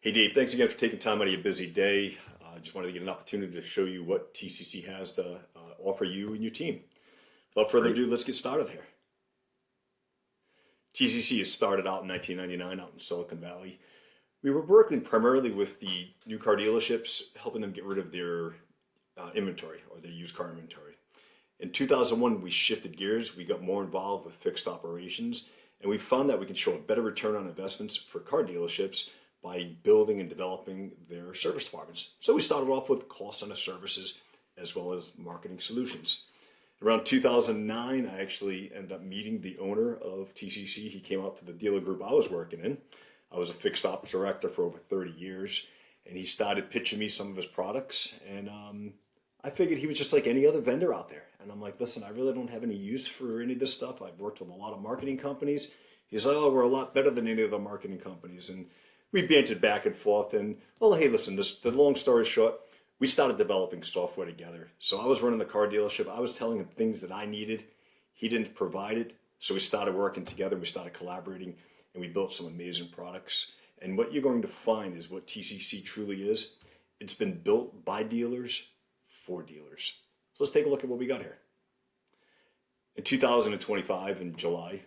Hey Dave, thanks again for taking time out of your busy day. I just wanted to get an opportunity to show you what TCC has to offer you and your team. Without further ado, let's get started here. TCC has started out in 1999 out in Silicon Valley. We were working primarily with the new car dealerships, helping them get rid of their inventory or their used car inventory. In 2001, we shifted gears. We got more involved with fixed operations, and we found that we can show a better return on investments for car dealerships by building and developing their service departments. So we started off with call center services as well as marketing solutions. Around 2009, I actually ended up meeting the owner of TCC. He came out to the dealer group I was working in. I was a fixed ops director for over 30 years, and he started pitching me some of his products. And I figured he was just like any other vendor out there. And I'm like, listen, I really don't have any use for any of this stuff. I've worked with a lot of marketing companies. He's like, oh, we're a lot better than any of the marketing companies. And we bantered back and forth. And, well, hey, listen, the long story short, we started developing software together. So I was running the car dealership. I was telling him things that I needed. He didn't provide it. So we started working together. We started collaborating, and we built some amazing products. And what you're going to find is what TCC truly is. It's been built by dealers for dealers. So let's take a look at what we got here. In 2025, in July,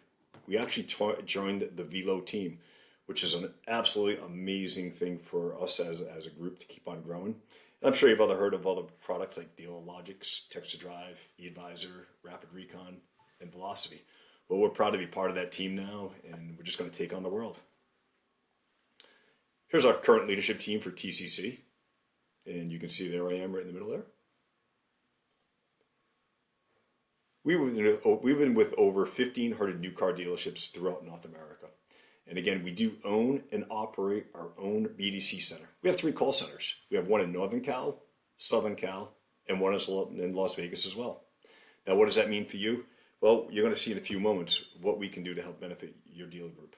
we actually joined the Vehlo team, which is an absolutely amazing thing for us as a group to keep on growing. And I'm sure you've heard of other products like Dealer Logics, Text to Drive, eAdvisor, Rapid Recon, and Velocity. Well, we're proud to be part of that team now, and we're just going to take on the world. Here's our current leadership team for TCC, and you can see there I am right in the middle there. We've been with over 1,500 new car dealerships throughout North America. And again, we do own and operate our own BDC center. We have 3 call centers. We have one in Northern Cal, Southern Cal, and one in Las Vegas as well. Now, what does that mean for you? Well, you're going to see in a few moments what we can do to help benefit your dealer group.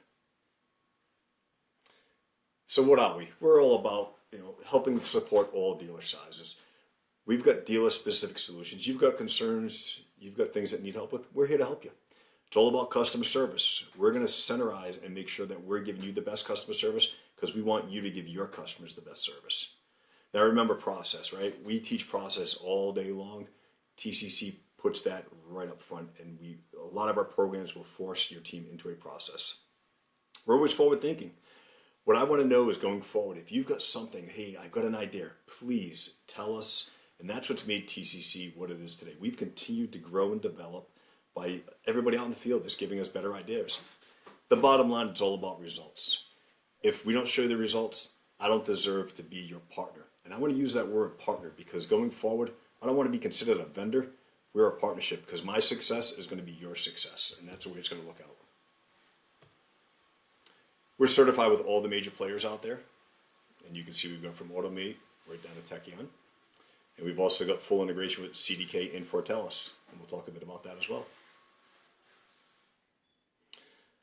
So what are we? We're all about helping support all dealer sizes. We've got dealer-specific solutions. You've got concerns. You've got things that need help with. We're here to help you. It's all about customer service. We're going to centerize and make sure that we're giving you the best customer service because we want you to give your customers the best service. Now remember process, right? We teach process all day long. TCC puts that right up front, and a lot of our programs will force your team into a process. We're always forward thinking. What I want to know is going forward, if you've got something, hey, I've got an idea, please tell us. And that's what's made TCC what it is today. We've continued to grow and develop by everybody out in the field just giving us better ideas. The bottom line is all about results. If we don't show you the results, I don't deserve to be your partner. And I want to use that word partner because going forward, I don't want to be considered a vendor. We're a partnership because my success is going to be your success, and that's the way it's going to look out. We're certified with all the major players out there, and you can see we've gone from Automate right down to Techion. And we've also got full integration with CDK and Fortellis, and we'll talk a bit about that as well.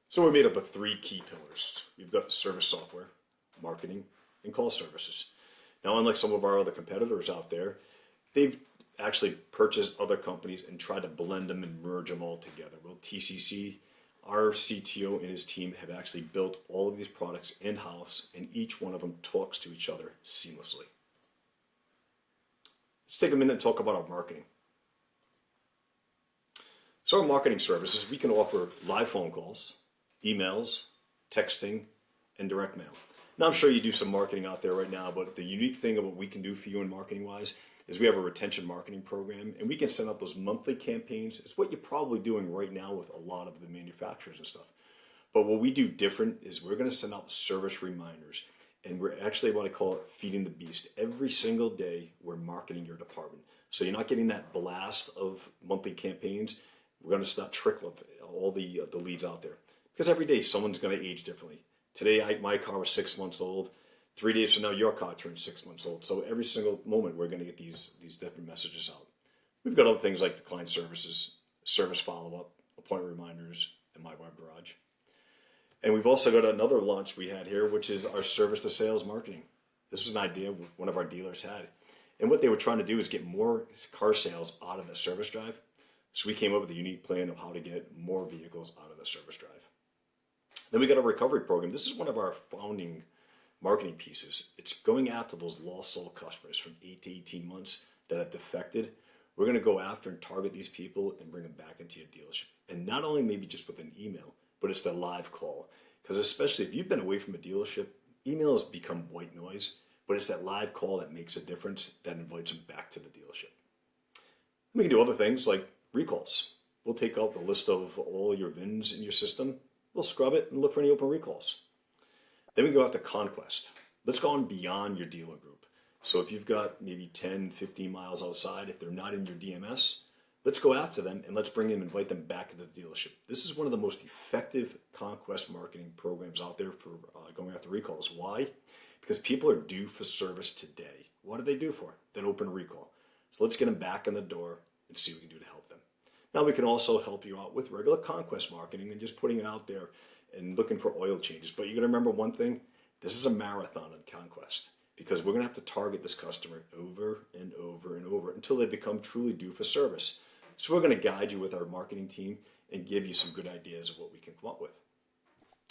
So we're made up of 3 key pillars. We've got service software, marketing, and call services. Now, unlike some of our other competitors out there, they've actually purchased other companies and tried to blend them and merge them all together. Well, TCC, our CTO and his team have actually built all of these products in-house, and each one of them talks to each other seamlessly. Let's take a minute and talk about our marketing. So our marketing services, we can offer live phone calls, emails, texting, and direct mail. Now I'm sure you do some marketing out there right now, but the unique thing of what we can do for you in marketing-wise is we have a retention marketing program, and we can send out those monthly campaigns. It's what you're probably doing right now with a lot of the manufacturers and stuff. But what we do different is we're going to send out service reminders. And we're actually what I call it feeding the beast. Every single day, we're marketing your department. So you're not getting that blast of monthly campaigns. We're going to start trickling all the leads out there. Because every day, someone's going to age differently. Today, my car was 6 months old. 3 days from now, your car turns 6 months old. So every single moment, we're going to get these different messages out. We've got other things like the client services, service follow-up, appointment reminders, and My Web Garage. And we've also got another launch we had here, which is our service to sales marketing. This was an idea one of our dealers had. And what they were trying to do is get more car sales out of the service drive. So we came up with a unique plan of how to get more vehicles out of the service drive. Then we got a recovery program. This is one of our founding marketing pieces. It's going after those lost sold customers from 8 to 18 months that have defected. We're going to go after and target these people and bring them back into your dealership. And not only maybe just with an email, but it's the live call. Because especially if you've been away from a dealership, emails become white noise, but it's that live call that makes a difference that invites them back to the dealership. We can do other things like recalls. We'll take out the list of all your VINs in your system. We'll scrub it and look for any open recalls. Then we go after conquest. Let's go on beyond your dealer group. So if you've got maybe 10, 15 miles outside, if they're not in your DMS, let's go after them and let's bring them, invite them back into the dealership. This is one of the most effective conquest marketing programs out there for going after recalls. Why? Because people are due for service today. What are they due for? Then open a recall. So let's get them back in the door and see what we can do to help them. Now we can also help you out with regular conquest marketing and just putting it out there and looking for oil changes. But you got to remember one thing, this is a marathon in conquest because we're going to have to target this customer over and over and over until they become truly due for service. So we're going to guide you with our marketing team and give you some good ideas of what we can come up with.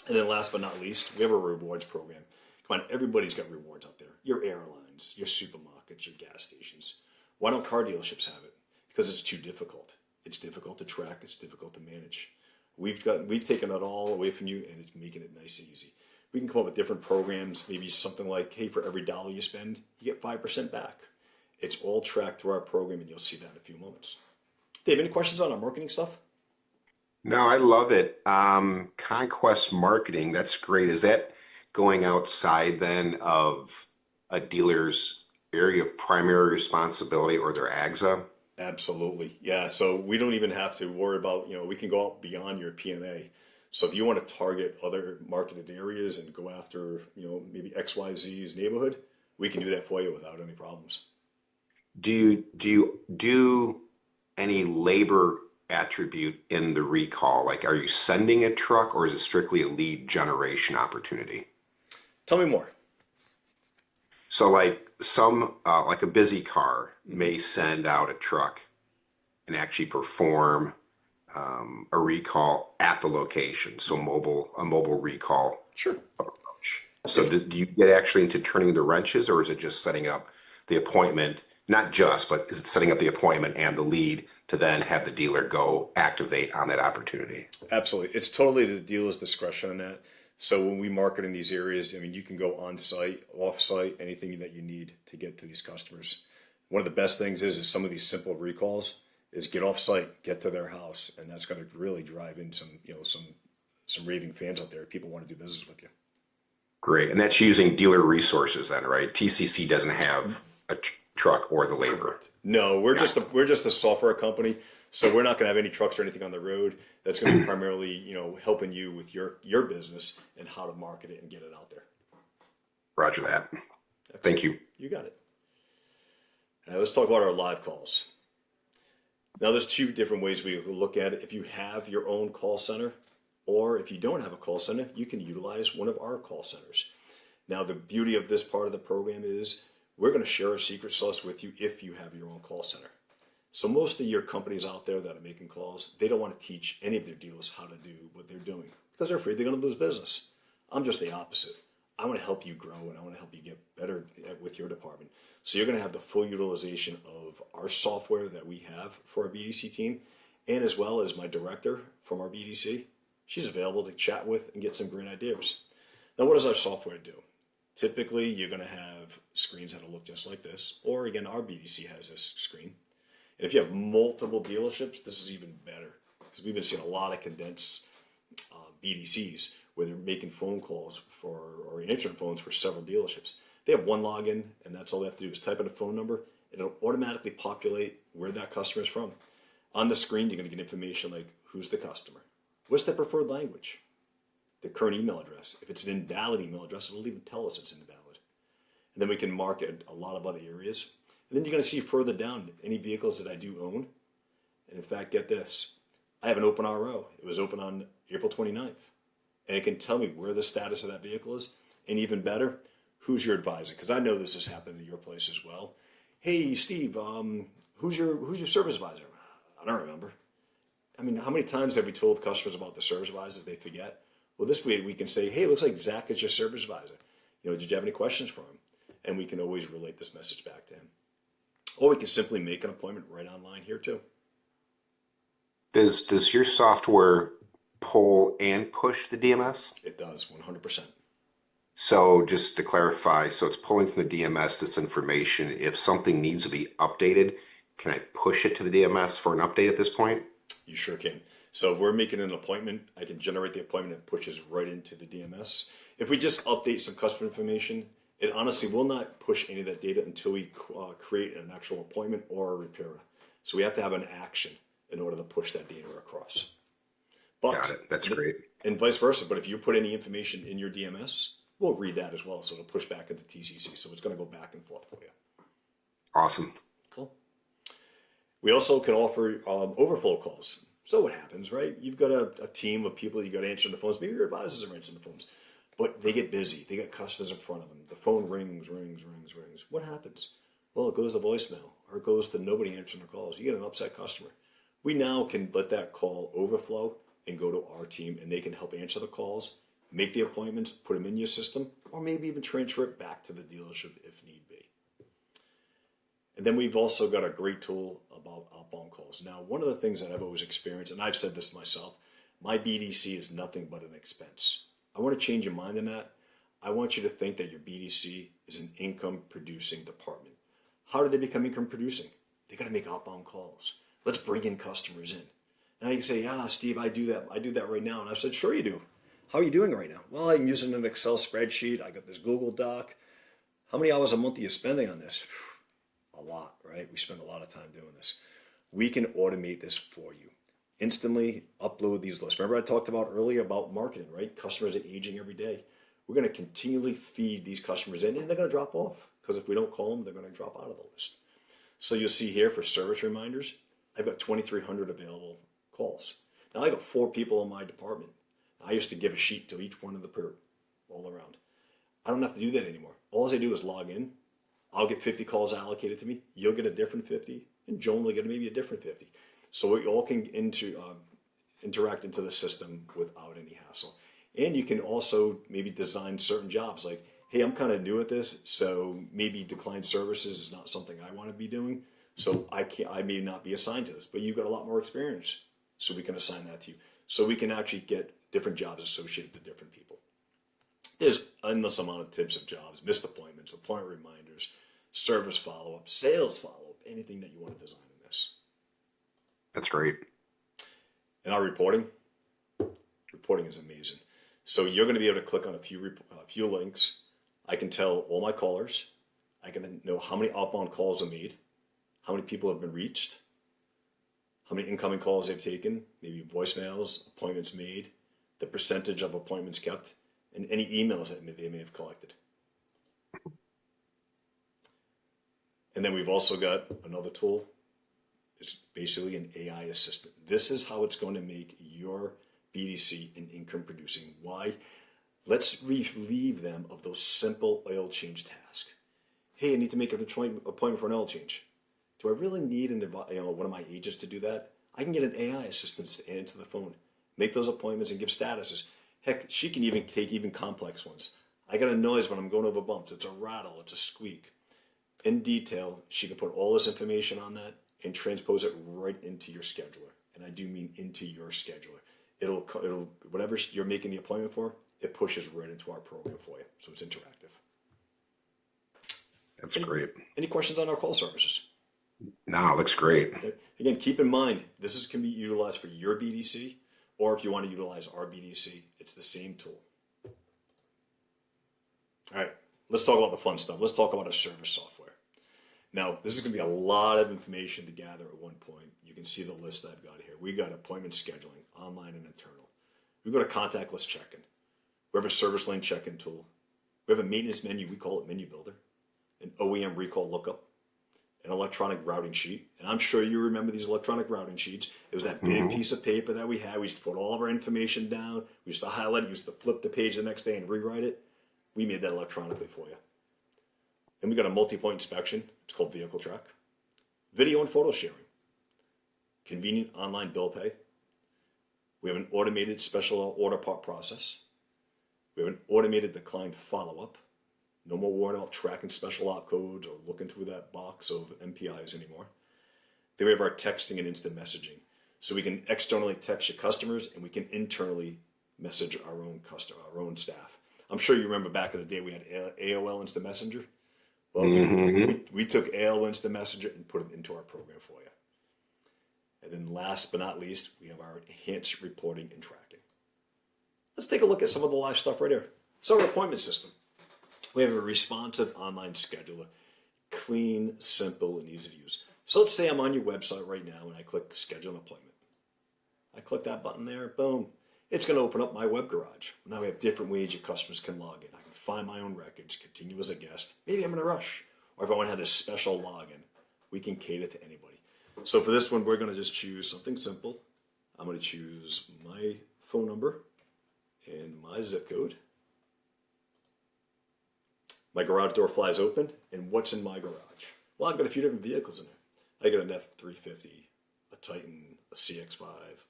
And then last but not least, we have a rewards program. Come on, everybody's got rewards out there. Your airlines, your supermarkets, your gas stations. Why don't car dealerships have it? Because it's too difficult. It's difficult to track. It's difficult to manage. We've taken it all away from you, and it's making it nice and easy. We can come up with different programs, maybe something like, hey, for every dollar you spend, you get 5% back. It's all tracked through our program, and you'll see that in a few moments. Dave, any questions on our marketing stuff? No, I love it. Conquest marketing, that's great. Is that going outside then of a dealer's area of primary responsibility or their AGSA? Absolutely. Yeah. So we don't even have to worry about, we can go out beyond your PMA. So if you want to target other marketed areas and go after, maybe XYZ's neighborhood, we can do that for you without any problems. Do you do any labor attribute in the recall? Like, are you sending a truck or is it strictly a lead generation opportunity? Tell me more. So like like a busy car may send out a truck and actually perform a recall at the location. So a mobile recall Sure. approach. So do you get actually into turning the wrenches, or is it just setting up the appointment? Not just, but is it setting up the appointment and the lead to then have the dealer go activate on that opportunity? Absolutely. It's totally the dealer's discretion on that. So when we market in these areas, you can go on site, off site, anything that you need to get to these customers. One of the best things is some of these simple recalls is get off site, get to their house, and that's going to really drive in some raving fans out there. People want to do business with you. Great. And that's using dealer resources then, right? TCC doesn't have a truck or the labor. Correct. No, we're just a software company. So we're not going to have any trucks or anything on the road. That's going to be primarily, helping you with your business and how to market it and get it out there. Roger that. Excellent. Thank you. You got it. Now let's talk about our live calls. Now there's two different ways we look at it. If you have your own call center, or if you don't have a call center, you can utilize one of our call centers. Now the beauty of this part of the program is we're going to share our secret sauce with you if you have your own call center. So most of your companies out there that are making calls, they don't want to teach any of their dealers how to do what they're doing because they're afraid they're going to lose business. I'm just the opposite. I want to help you grow and I want to help you get better with your department. So you're going to have the full utilization of our software that we have for our BDC team, and as well as my director from our BDC. She's available to chat with and get some great ideas. Now, what does our software do? Typically, you're going to have screens that'll look just like this, or again, our BDC has this screen. And if you have multiple dealerships, this is even better because we've been seeing a lot of condensed BDCs where they're making phone calls or answering phones for several dealerships. They have one login, and that's all they have to do is type in a phone number, and it'll automatically populate where that customer is from. On the screen, you're going to get information like who's the customer, what's their preferred language, the current email address. If it's an invalid email address, it'll even tell us it's invalid. And then we can market a lot of other areas. And then you're going to see further down any vehicles that I do own. And in fact, get this. I have an open RO. It was open on April 29th. And it can tell me where the status of that vehicle is. And even better, who's your advisor? Because I know this has happened in your place as well. Hey, Steve, who's your service advisor? I don't remember. How many times have we told customers about the service advisors they forget? Well, this way we can say, hey, it looks like Zach is your service advisor. did you have any questions for him? And we can always relate this message back to him. Or we can simply make an appointment right online here too. Does your software pull and push the DMS? It does, 100%. So just to clarify, so it's pulling from the DMS this information. If something needs to be updated, can I push it to the DMS for an update at this point? You sure can. So if we're making an appointment, I can generate the appointment that pushes right into the DMS. If we just update some customer information, it honestly will not push any of that data until we create an actual appointment or a repair. So we have to have an action in order to push that data across. But, Got it. That's great. And vice versa. But if you put any information in your DMS, we'll read that as well. So it'll push back into TCC. So it's going to go back and forth for you. Awesome. Cool. We also can offer overflow calls. So what happens, right? You've got a team of people you got to answer the phones. Maybe your advisors are answering the phones, but they get busy. They got customers in front of them. The phone rings. What happens? Well, it goes to voicemail or it goes to nobody answering the calls. You get an upset customer. We now can let that call overflow and go to our team, and they can help answer the calls, make the appointments, put them in your system, or maybe even transfer it back to the dealership if need be. And then we've also got a great tool about outbound calls. Now, one of the things that I've always experienced, and I've said this myself, my BDC is nothing but an expense. I want to change your mind on that. I want you to think that your BDC is an income producing department. How do they become income producing? They got to make outbound calls. Let's bring in customers in. Now you can say, yeah, Steve, I do that right now. And I've said, sure you do. How are you doing right now? Well, I'm using an Excel spreadsheet. I got this Google Doc. How many hours a month are you spending on this? A lot, right? We spend a lot of time doing this. We can automate this for you. Instantly upload these lists. Remember I talked about earlier about marketing, right? Customers are aging every day. We're going to continually feed these customers in, and they're going to drop off because if we don't call them, they're going to drop out of the list. So you'll see here for service reminders, I've got 2,300 available calls. Now I got 4 people in my department. I used to give a sheet to each one of the all around. I don't have to do that anymore. All I do is log in. I'll get 50 calls allocated to me. You'll get a different 50, and Joan will get maybe a different 50. So we all can interact into the system without any hassle. And you can also maybe design certain jobs like, hey, I'm kind of new at this, so maybe declined services is not something I want to be doing. So I may not be assigned to this, but you've got a lot more experience, so we can assign that to you. So we can actually get different jobs associated to different people. There's endless amount of tips of jobs, missed appointments, appointment reminders, service follow-up, sales follow-up, anything that you want to design in this. That's great. And our reporting is amazing. So you're going to be able to click on a few links. I can tell all my callers. I can know how many outbound calls are made, how many people have been reached, how many incoming calls they've taken, maybe voicemails, appointments made, the percentage of appointments kept, and any emails that they may have collected. And then we've also got another tool. It's basically an AI assistant. This is how it's going to make your BDC an income producing. Why? Let's relieve them of those simple oil change tasks. Hey, I need to make an appointment for an oil change. Do I really need one of my agents to do that? I can get an AI assistant to answer the phone, make those appointments, and give statuses. Heck, she can even take complex ones. I got a noise when I'm going over bumps. It's a rattle. It's a squeak. In detail, she can put all this information on that and transpose it right into your scheduler. And I do mean into your scheduler. It'll whatever you're making the appointment for, it pushes right into our program for you. So it's interactive. That's great. Any questions on our call services? No, it looks great. Again, keep in mind, this can be utilized for your BDC, or if you want to utilize our BDC, it's the same tool. All right, let's talk about the fun stuff. Let's talk about our service software. Now, this is going to be a lot of information to gather at one point. You can see the list I've got here. We got appointment scheduling, online and internal. We've got a contactless check-in. We have a service lane check-in tool. We have a maintenance menu. We call it Menu Builder. An OEM recall lookup. An electronic routing sheet. And I'm sure you remember these electronic routing sheets. It was that big piece of paper that we had. We used to put all of our information down. We used to highlight it. We used to flip the page the next day and rewrite it. We made that electronically for you. Then we got a multi-point inspection. It's called VehicleTrac. Video and photo sharing. Convenient online bill pay. We have an automated special order part process. We have an automated decline follow-up. No more worrying about tracking special op codes or looking through that box of MPIs anymore. Then we have our texting and instant messaging. So we can externally text your customers and we can internally message our own our own staff. I'm sure you remember back in the day we had AOL Instant Messenger. Well, we took AOL Instant Messenger and put it into our program for you. And then last but not least, we have our enhanced reporting and tracking. Let's take a look at some of the live stuff right here. So our appointment system. We have a responsive online scheduler, clean, simple, and easy to use. So let's say I'm on your website right now and I click schedule an appointment. I click that button there, boom. It's going to open up my web garage. Now we have different ways your customers can log in. I can find my own records, continue as a guest. Maybe I'm in a rush. Or if I want to have this special login, we can cater to anybody. So for this one, we're going to just choose something simple. I'm going to choose my phone number and my zip code. My garage door flies open, and what's in my garage? Well, I've got a few different vehicles in there. I got an F-350, a Titan, a CX-5,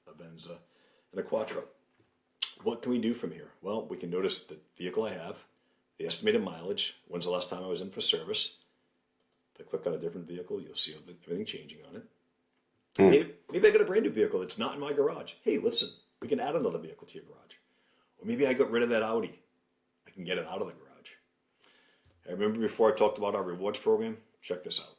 a Venza, and a Quattro. What can we do from here? Well, we can notice the vehicle I have, the estimated mileage, when's the last time I was in for service. If I click on a different vehicle, you'll see everything changing on it. Maybe I got a brand new vehicle that's not in my garage. Hey, listen, we can add another vehicle to your garage. Or maybe I got rid of that Audi. I can get it out of the garage. I remember before I talked about our rewards program. Check this out.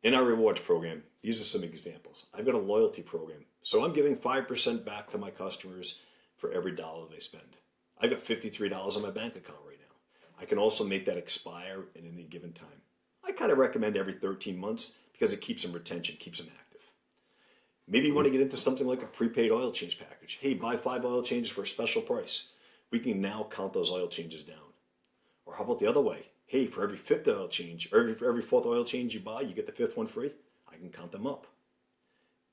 In our rewards program, these are some examples. I've got a loyalty program. So I'm giving 5% back to my customers for every dollar they spend. I've got $53 in my bank account right now. I can also make that expire at any given time. I kind of recommend every 13 months because it keeps them retention, keeps them active. Maybe you want to get into something like a prepaid oil change package. Hey, buy 5 oil changes for a special price. We can now count those oil changes down. Or how about the other way? Hey, for every 5th oil change, or for every 4th oil change you buy, you get the 5th one free. I can count them up.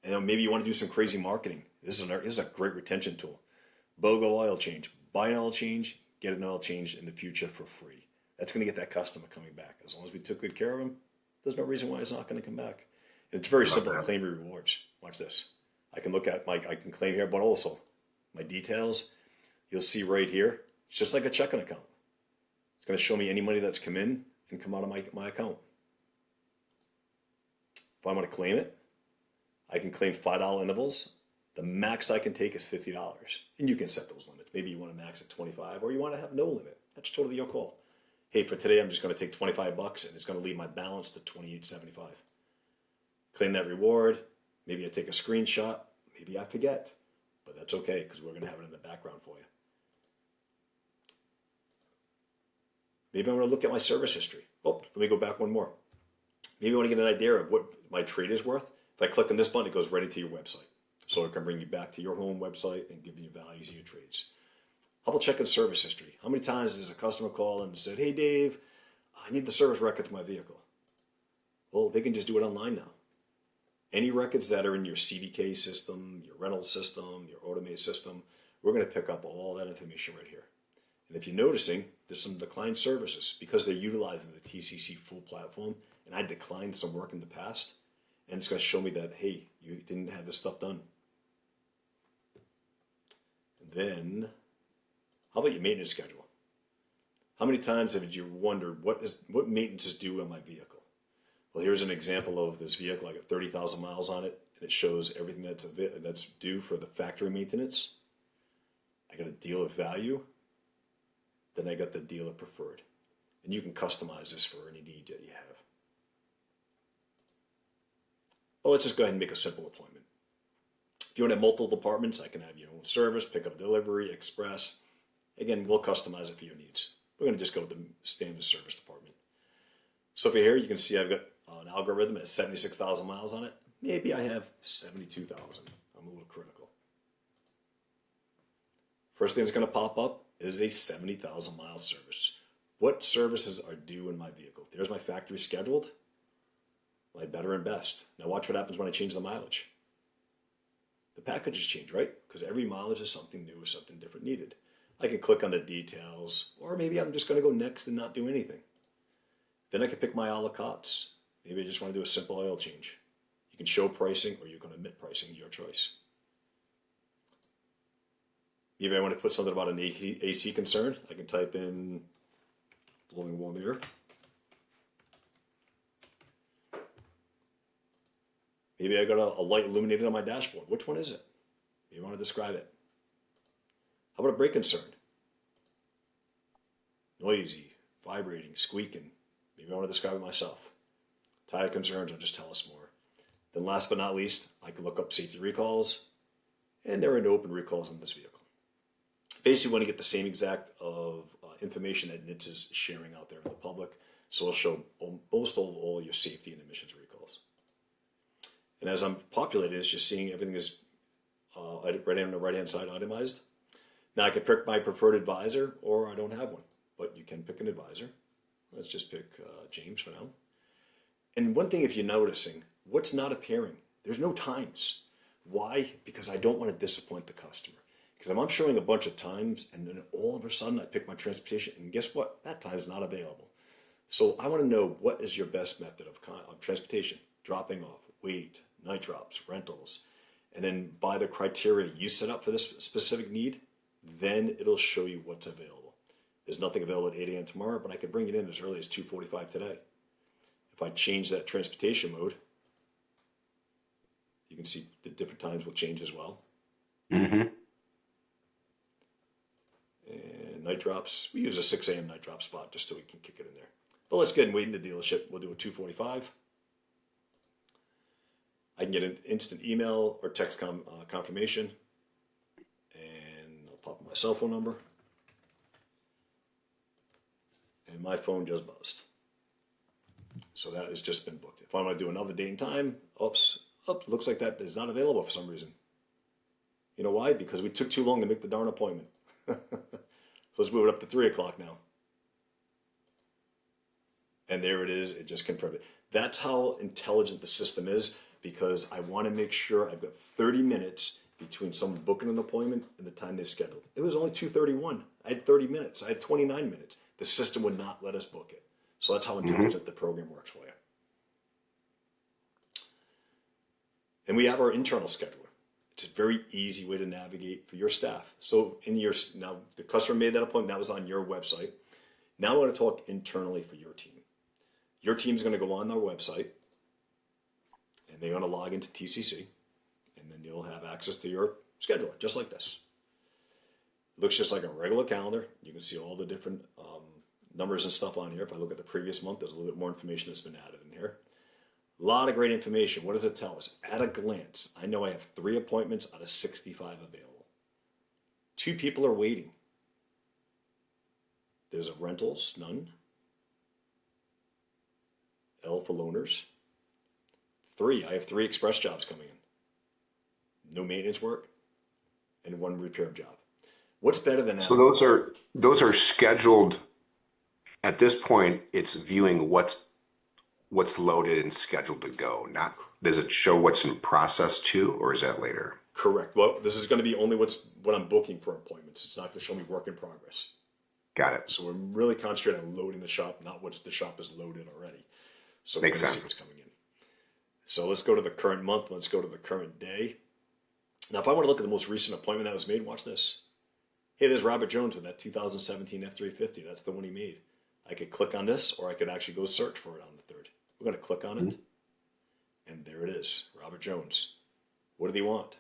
And then maybe you want to do some crazy marketing. This is a great retention tool. BOGO oil change. Buy an oil change, get an oil change in the future for free. That's going to get that customer coming back. As long as we took good care of him, there's no reason why he's not going to come back. And it's very simple to claim your rewards. Watch this. I can look at I can claim here, but also my details. You'll see right here. It's just like a checking account. It's going to show me any money that's come in and come out of my account. If I want to claim it, I can claim $5 intervals. The max I can take is $50. And you can set those limits. Maybe you want to max at 25 or you want to have no limit. That's totally your call. Hey, for today, I'm just going to take $25 and it's going to leave my balance to $28.75. Claim that reward. Maybe I take a screenshot. Maybe I forget. But that's okay because we're going to have it in the background for you. Maybe I want to look at my service history. Oh, let me go back one more. Maybe I want to get an idea of what my trade is worth. If I click on this button, it goes right into your website. So it can bring you back to your home website and give you values of your trades. How about checking service history? How many times does a customer call and said, hey, Dave, I need the service record for my vehicle? Well, they can just do it online now. Any records that are in your CDK system, your rental system, your automate system, we're going to pick up all that information right here. And if you're noticing, there's some declined services because they're utilizing the TCC full platform, and I declined some work in the past, and it's going to show me that, hey, you didn't have this stuff done. And then, how about your maintenance schedule? How many times have you wondered what maintenance is due on my vehicle? Well, here's an example of this vehicle. I got 30,000 miles on it, and it shows everything that's due for the factory maintenance. I got a dealer value. Then I got the dealer preferred. And you can customize this for any need that you have. Well, let's just go ahead and make a simple appointment. If you want to have multiple departments, I can have your own service, pick up delivery, express. Again, we'll customize it for your needs. We're going to just go with the standard service department. So for here, you can see I've got an algorithm that has 76,000 miles on it. Maybe I have 72,000. I'm a little critical. First thing that's going to pop up is a 70,000 mile service. What services are due in my vehicle? There's my factory scheduled, my better and best. Now watch what happens when I change the mileage. The packages change, right? Because every mileage is something new or something different needed. I can click on the details, or maybe I'm just going to go next and not do anything. Then I can pick my a la cartes. Maybe I just want to do a simple oil change. You can show pricing or you can omit pricing, your choice. Maybe I want to put something about an AC concern. I can type in blowing warm air. Maybe I got a light illuminated on my dashboard. Which one is it? You want to describe it. How about a brake concern? Noisy, vibrating, squeaking. Maybe I want to describe it myself. Tire concerns will just tell us more. Then last but not least, I can look up safety recalls, and there are no open recalls on this vehicle. Basically, we want to get the same exact of information that NHTSA is sharing out there in the public, so it'll show almost all your safety and emissions recalls. And as I'm populating, it's just seeing everything is right on the right-hand side itemized. Now I can pick my preferred advisor, or I don't have one, but you can pick an advisor. Let's just pick James for now. And one thing, if you're noticing, what's not appearing? There's no times. Why? Because I don't want to disappoint the customer. Because I'm showing a bunch of times, and then all of a sudden I pick my transportation, and guess what? That time is not available. So I want to know, what is your best method of transportation? Dropping off, weight, night drops, rentals. And then by the criteria you set up for this specific need, then it'll show you what's available. There's nothing available at 8 a.m. tomorrow, but I could bring it in as early as 2:45 today. If I change that transportation mode, you can see the different times will change as well. Mm-hmm. And night drops, we use a 6 a.m. night drop spot just so we can kick it in there. But let's get and wait in the dealership. We'll do a 2:45. I can get an instant email or text confirmation. And I'll pop my cell phone number. And my phone just buzzed. So that has just been booked. If I want to do another date and time, oops, looks like that is not available for some reason. You know why? Because we took too long to make the darn appointment. So let's move it up to 3 o'clock now. And there it is. It just confirmed it. That's how intelligent the system is, because I want to make sure I've got 30 minutes between someone booking an appointment and the time they scheduled. It was only 2:31. I had 30 minutes. I had 29 minutes. The system would not let us book it. So that's how intelligent the program works for you. And we have our internal scheduler. It's a very easy way to navigate for your staff. So now the customer made that appointment, that was on your website. Now I want to talk internally for your team. Your team's going to go on our website, and they're going to log into TCC, and then you'll have access to your scheduler, just like this. It looks just like a regular calendar. You can see all the different numbers and stuff on here. If I look at the previous month, there's a little bit more information that's been added in here. A lot of great information. What does it tell us? At a glance, I know I have 3 appointments out of 65 available. 2 people are waiting. There's a rentals, none. L for loaners. 3, I have 3 express jobs coming in. No maintenance work, and 1 repair job. What's better than that? So those are scheduled. At this point, it's viewing what's loaded and scheduled to go. Not, does it show what's in process too, or is that later? Correct. Well, this is going to be only what I'm booking for appointments. It's not going to show me work in progress. Got it. So we're really concentrating on loading the shop, not what the shop is loaded already. So Makes sense. See what's coming in. So let's go to the current month. Let's go to the current day. Now, if I want to look at the most recent appointment that was made, watch this. Hey, there's Robert Jones with that 2017 F350. That's the one he made. I could click on this, or I could actually go search for it on the 3rd. We're going to click on it, and there it is, Robert Jones. What did he want?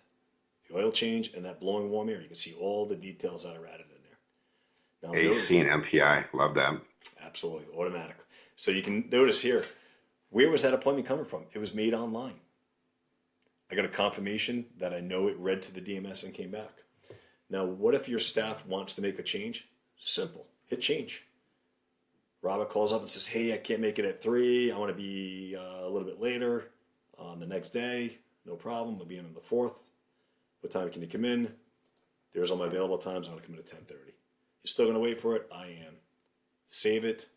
The oil change and that blowing warm air. You can see all the details that are added in there. Now, AC and MPI, love that. Absolutely, automatic. So you can notice here, where was that appointment coming from? It was made online. I got a confirmation that I know it read to the DMS and came back. Now, what if your staff wants to make a change? Simple, hit change. Robert calls up and says, hey, I can't make it at 3. I want to be a little bit later on the next day. No problem. I'll be in on the 4th. What time can you come in? There's all my available times. I'm going to come in at 10:30. You're still going to wait for it? I am. Save it.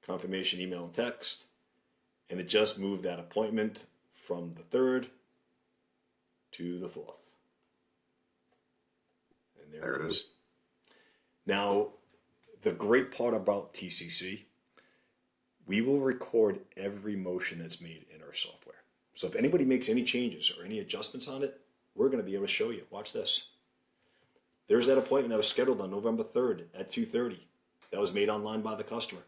Confirmation, email, and text. And it just moved that appointment from the 3rd to the 4th. And there it is. Now, the great part about TCC, we will record every motion that's made in our software. So if anybody makes any changes or any adjustments on it, we're going to be able to show you. Watch this. There's that appointment that was scheduled on November 3rd at 2:30. that was made online by the customer.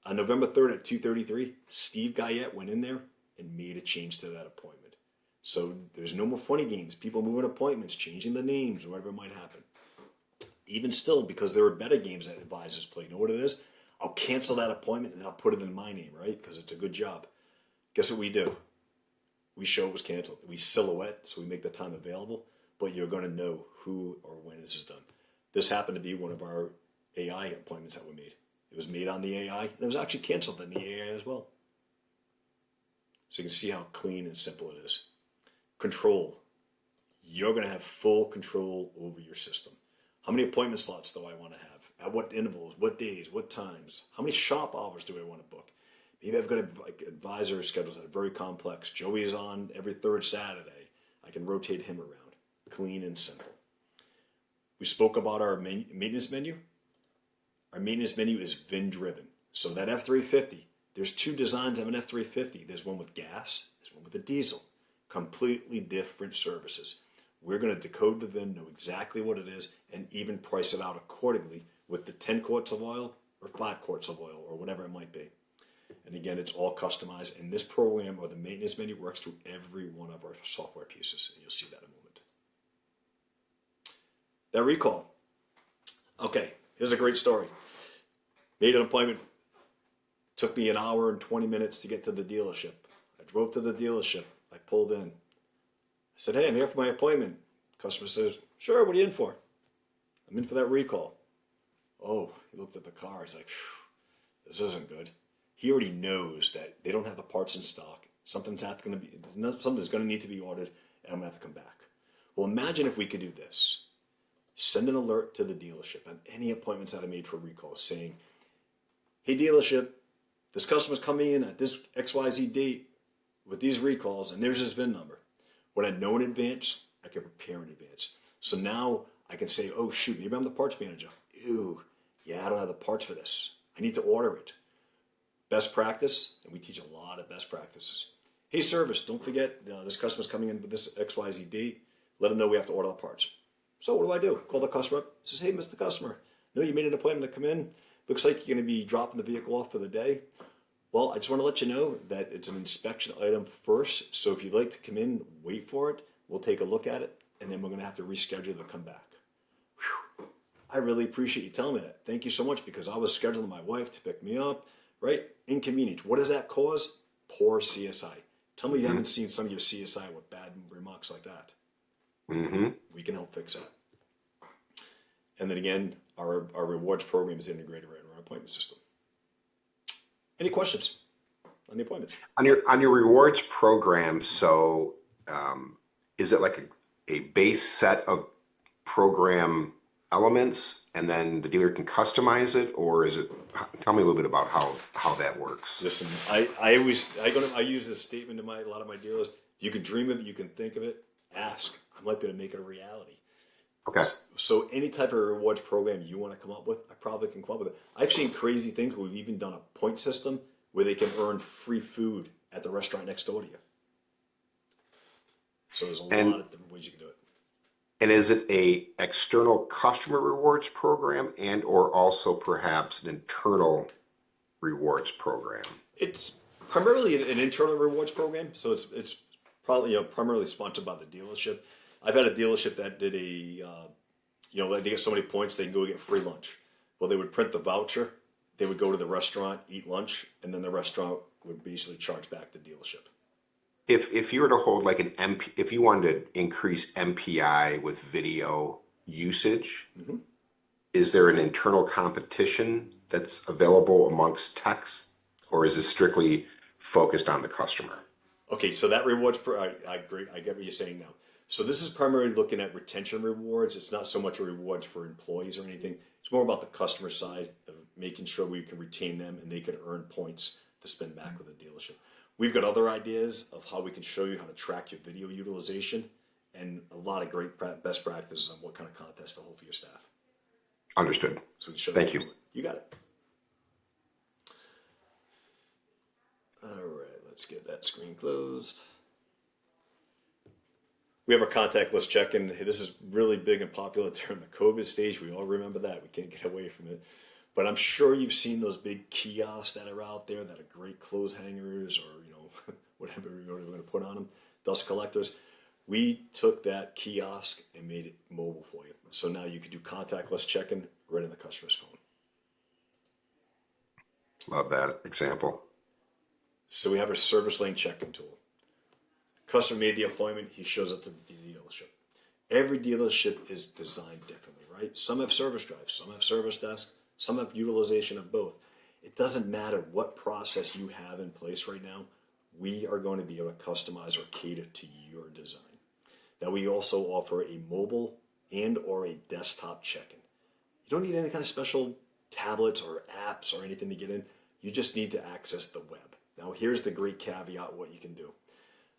On November 3rd at 2:33, Steve Guyette went in there and made a change to that appointment. So there's no more funny games, people moving appointments, changing the names, or whatever might happen. Even still, because there are better games that advisors play. You know what it is? I'll cancel that appointment and I'll put it in my name, right? Because it's a good job. Guess what we do? We show it was canceled. We silhouette, so we make the time available, but you're going to know who or when this is done. This happened to be one of our AI appointments that were made. It was made on the AI, and it was actually canceled in the AI as well. So you can see how clean and simple it is. Control. You're going to have full control over your system. How many appointment slots do I want to have? At what intervals? What days? What times? How many shop hours do I want to book? Maybe I've got advisor schedules that are very complex. Joey is on every third Saturday. I can rotate him around. Clean and simple. We spoke about our maintenance menu. Our maintenance menu is VIN driven. So that F-350, there's two designs of an F-350. There's one with gas, there's one with a diesel. Completely different services. We're going to decode the VIN, know exactly what it is, and even price it out accordingly with the 10 quarts of oil or 5 quarts of oil or whatever it might be. And again, it's all customized. And this program or the maintenance menu works through every one of our software pieces. And you'll see that in a moment. That recall. Okay, here's a great story. Made an appointment. Took me an hour and 20 minutes to get to the dealership. I drove to the dealership. I pulled in. I said, hey, I'm here for my appointment. Customer says, sure, what are you in for? I'm in for that recall. Oh, he looked at the car. He's like, this isn't good. He already knows that they don't have the parts in stock. Something's going to need to be ordered, and I'm going to have to come back. Well, imagine if we could do this. Send an alert to the dealership on any appointments that I made for recalls saying, hey, dealership, this customer's coming in at this XYZ date with these recalls, and there's his VIN number. What I know in advance, I can prepare in advance. So now I can say, oh, shoot, maybe I'm the parts manager. Ew, yeah, I don't have the parts for this. I need to order it. Best practice, and we teach a lot of best practices. Hey, service, don't forget this customer's coming in with this XYZ date. Let them know we have to order the parts. So what do? Call the customer up. Says, hey, Mr. Customer, no, you made an appointment to come in. Looks like you're going to be dropping the vehicle off for the day. Well, I just want to let you know that it's an inspection item first. So if you'd like to come in, wait for it. We'll take a look at it, and then we're going to have to reschedule to come back. Whew. I really appreciate you telling me that. Thank you so much, because I was scheduling my wife to pick me up, right? Inconvenience. What does that cause? Poor CSI. Tell me you haven't seen some of your CSI with bad remarks like that. We can help fix that. And then again, our rewards program is integrated right in our appointment system. Any questions on the appointments? On your rewards program, so is it like a base set of program elements, and then the dealer can customize it, or is it? Tell me a little bit about how that works. Listen, I use this statement to a lot of my dealers. You can dream of it, you can think of it. Ask. I might be able to make it a reality. Okay. So any type of rewards program you want to come up with, I probably can come up with it. I've seen crazy things where we've even done a point system where they can earn free food at the restaurant next door to you. So there's a lot of different ways you can do it. And is it a external customer rewards program and or also perhaps an internal rewards program? It's primarily an internal rewards program. So it's probably primarily sponsored by the dealership. I've had a dealership that did they get so many points they can go get free lunch. Well, they would print the voucher, they would go to the restaurant, eat lunch, and then the restaurant would basically charge back the dealership. If you were to hold like if you wanted to increase MPI with video usage, is there an internal competition that's available amongst techs, or is this strictly focused on the customer? Okay, so that rewards, I agree. I get what you're saying now. So this is primarily looking at retention rewards. It's not so much a rewards for employees or anything. It's more about the customer side of making sure we can retain them and they can earn points to spend back with the dealership. We've got other ideas of how we can show you how to track your video utilization and a lot of great best practices on what kind of contests to hold for your staff. Understood. So we can show Thank you. You got it. All right, let's get that screen closed. We have our contact list check-in. This is really big and popular during the COVID stage. We all remember that. We can't get away from it. But I'm sure you've seen those big kiosks that are out there that are great clothes hangers or, whatever you're going to put on them, dust collectors. We took that kiosk and made it mobile for you. So now you can do contactless check-in right on the customer's phone. Love that example. So we have a service lane check-in tool. Customer made the appointment, he shows up to the dealership. Every dealership is designed differently, right? Some have service drives, some have service desks, some have utilization of both. It doesn't matter what process you have in place right now, we are going to be able to customize or cater to your design. Now we also offer a mobile and or a desktop check-in. You don't need any kind of special tablets or apps or anything to get in. You just need to access the web. Now here's the great caveat what you can do.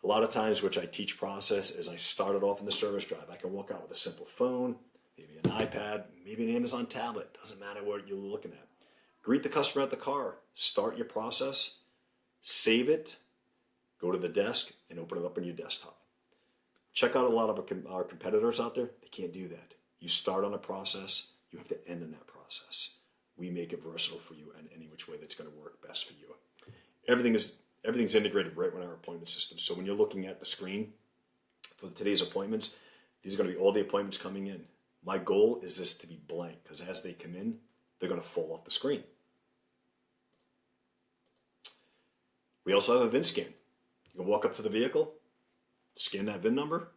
A lot of times, which I teach process, is I started off in the service drive. I can walk out with a simple phone, maybe an iPad, maybe an Amazon tablet. Doesn't matter what you're looking at. Greet the customer at the car. Start your process. Save it. Go to the desk and open it up on your desktop. Check out a lot of our competitors out there. They can't do that. You start on a process. You have to end in that process. We make it versatile for you in any which way that's going to work best for you. Everything's integrated right with our appointment system. So when you're looking at the screen for today's appointments, these are going to be all the appointments coming in. My goal is this to be blank because as they come in, they're going to fall off the screen. We also have a VIN scan. You can walk up to the vehicle, scan that VIN number,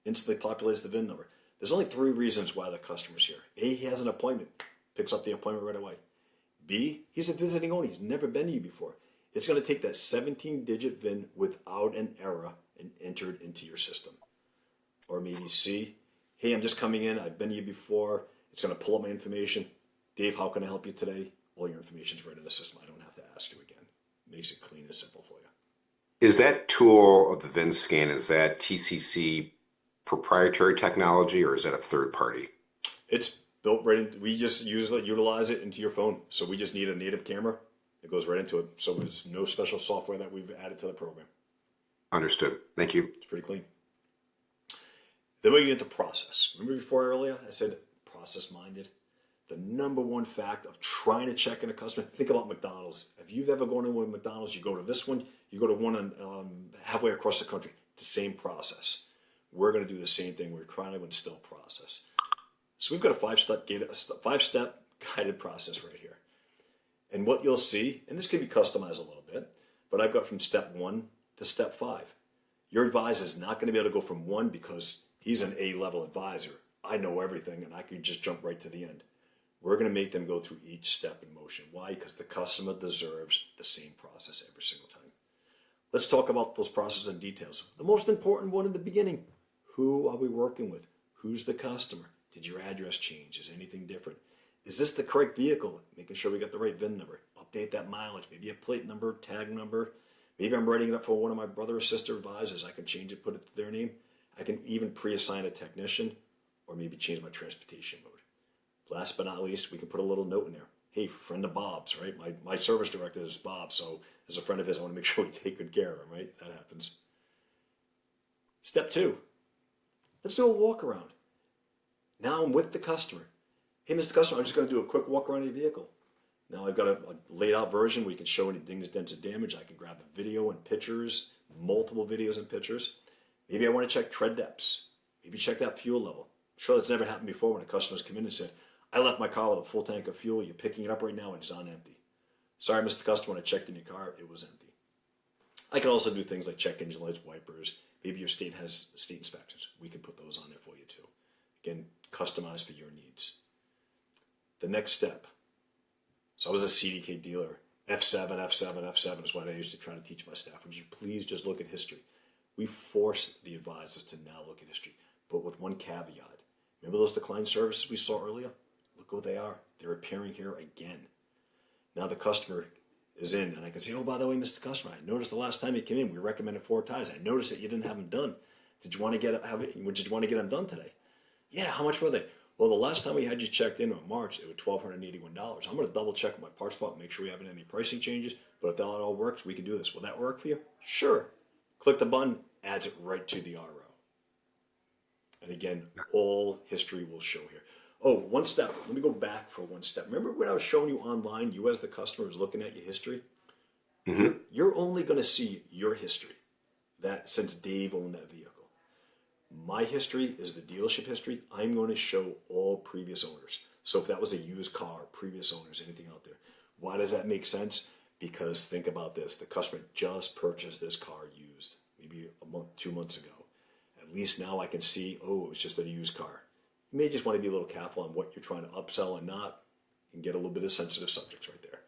instantly populates the VIN number. There's only 3 reasons why the customer's here. A, he has an appointment, picks up the appointment right away. B, he's a visiting owner. He's never been to you before. It's going to take that 17-digit VIN without an error and enter it into your system. Or maybe C, hey, I'm just coming in. I've been to you before. It's going to pull up my information. Dave, how can I help you today? All your information's right in the system. I don't have to ask you again. Makes it clean and simple for you. Is that tool of the VIN scan, is that TCC proprietary technology or is that a third party? It's built right in. We just utilize it into your phone. So we just need a native camera. It goes right into it. So there's no special software that we've added to the program. Understood. Thank you. It's pretty clean. Then we get to process. Remember before earlier I said process minded? The number one fact of trying to check in a customer, think about McDonald's. If you've ever gone in with McDonald's, you go to this one, you go to one halfway across the country. It's the same process. We're going to do the same thing. We're trying to instill process. So we've got a five-step guided process right here. And what you'll see, and this can be customized a little bit, but I've got from step 1 to step 5. Your advisor is not going to be able to go from 1 because he's an A-level advisor. I know everything and I can just jump right to the end. We're going to make them go through each step in motion. Why? Because the customer deserves the same process every single time. Let's talk about those processes and details. The most important one in the beginning. Who are we working with? Who's the customer? Did your address change? Is anything different? Is this the correct vehicle? Making sure we got the right VIN number. Update that mileage. Maybe a plate number, tag number. Maybe I'm writing it up for one of my brother or sister advisors. I can change it, put it to their name. I can even pre-assign a technician or maybe change my transportation mode. Last but not least, we can put a little note in there. Hey, friend of Bob's, right? My service director is Bob, so as a friend of his, I want to make sure we take good care of him, right? That happens. Step 2, let's do a walk around. Now I'm with the customer. Hey, Mr. Customer, I'm just going to do a quick walk around your vehicle. Now I've got a laid out version where you can show any dings, dents, and damage. I can grab a video and pictures, multiple videos and pictures. Maybe I want to check tread depths. Maybe check that fuel level. I'm sure that's never happened before when a customer's come in and said, I left my car with a full tank of fuel. You're picking it up right now and it's on empty. Sorry, Mr. Customer, when I checked in your car, it was empty. I can also do things like check engine lights, wipers. Maybe your state has state inspections. We can put those on there for you too. Again, customized for your needs. The next step. So I was a CDK dealer. F7, F7, F7 is what I used to try to teach my staff. Would you please just look at history? We force the advisors to now look at history, but with one caveat. Remember those declined services we saw earlier? Look what they are. They're appearing here again. Now the customer is in, and I can say, oh, by the way, Mr. Customer, I noticed the last time you came in, we recommended 4 tires. I noticed that you didn't have them done. Did you want to get them done today? Yeah, how much were they? Well, the last time we had you checked in March, it was $1,281. I'm going to double check my parts spot, make sure we haven't any pricing changes. But if that all works, we can do this. Will that work for you? Sure. Click the button, adds it right to the RO. And again, all history will show here. Oh, one step. Let me go back for one step. Remember when I was showing you online, you as the customer was looking at your history? Mm-hmm. You're only going to see your history, that since Dave owned that vehicle. My history is the dealership history. I'm going to show all previous owners. So if that was a used car, previous owners, anything out there. Why does that make sense? Because think about this. The customer just purchased this car used, maybe a month, 2 months ago. At least now I can see, oh, it was just a used car. You may just want to be a little careful on what you're trying to upsell and not, and get a little bit of sensitive subjects right there.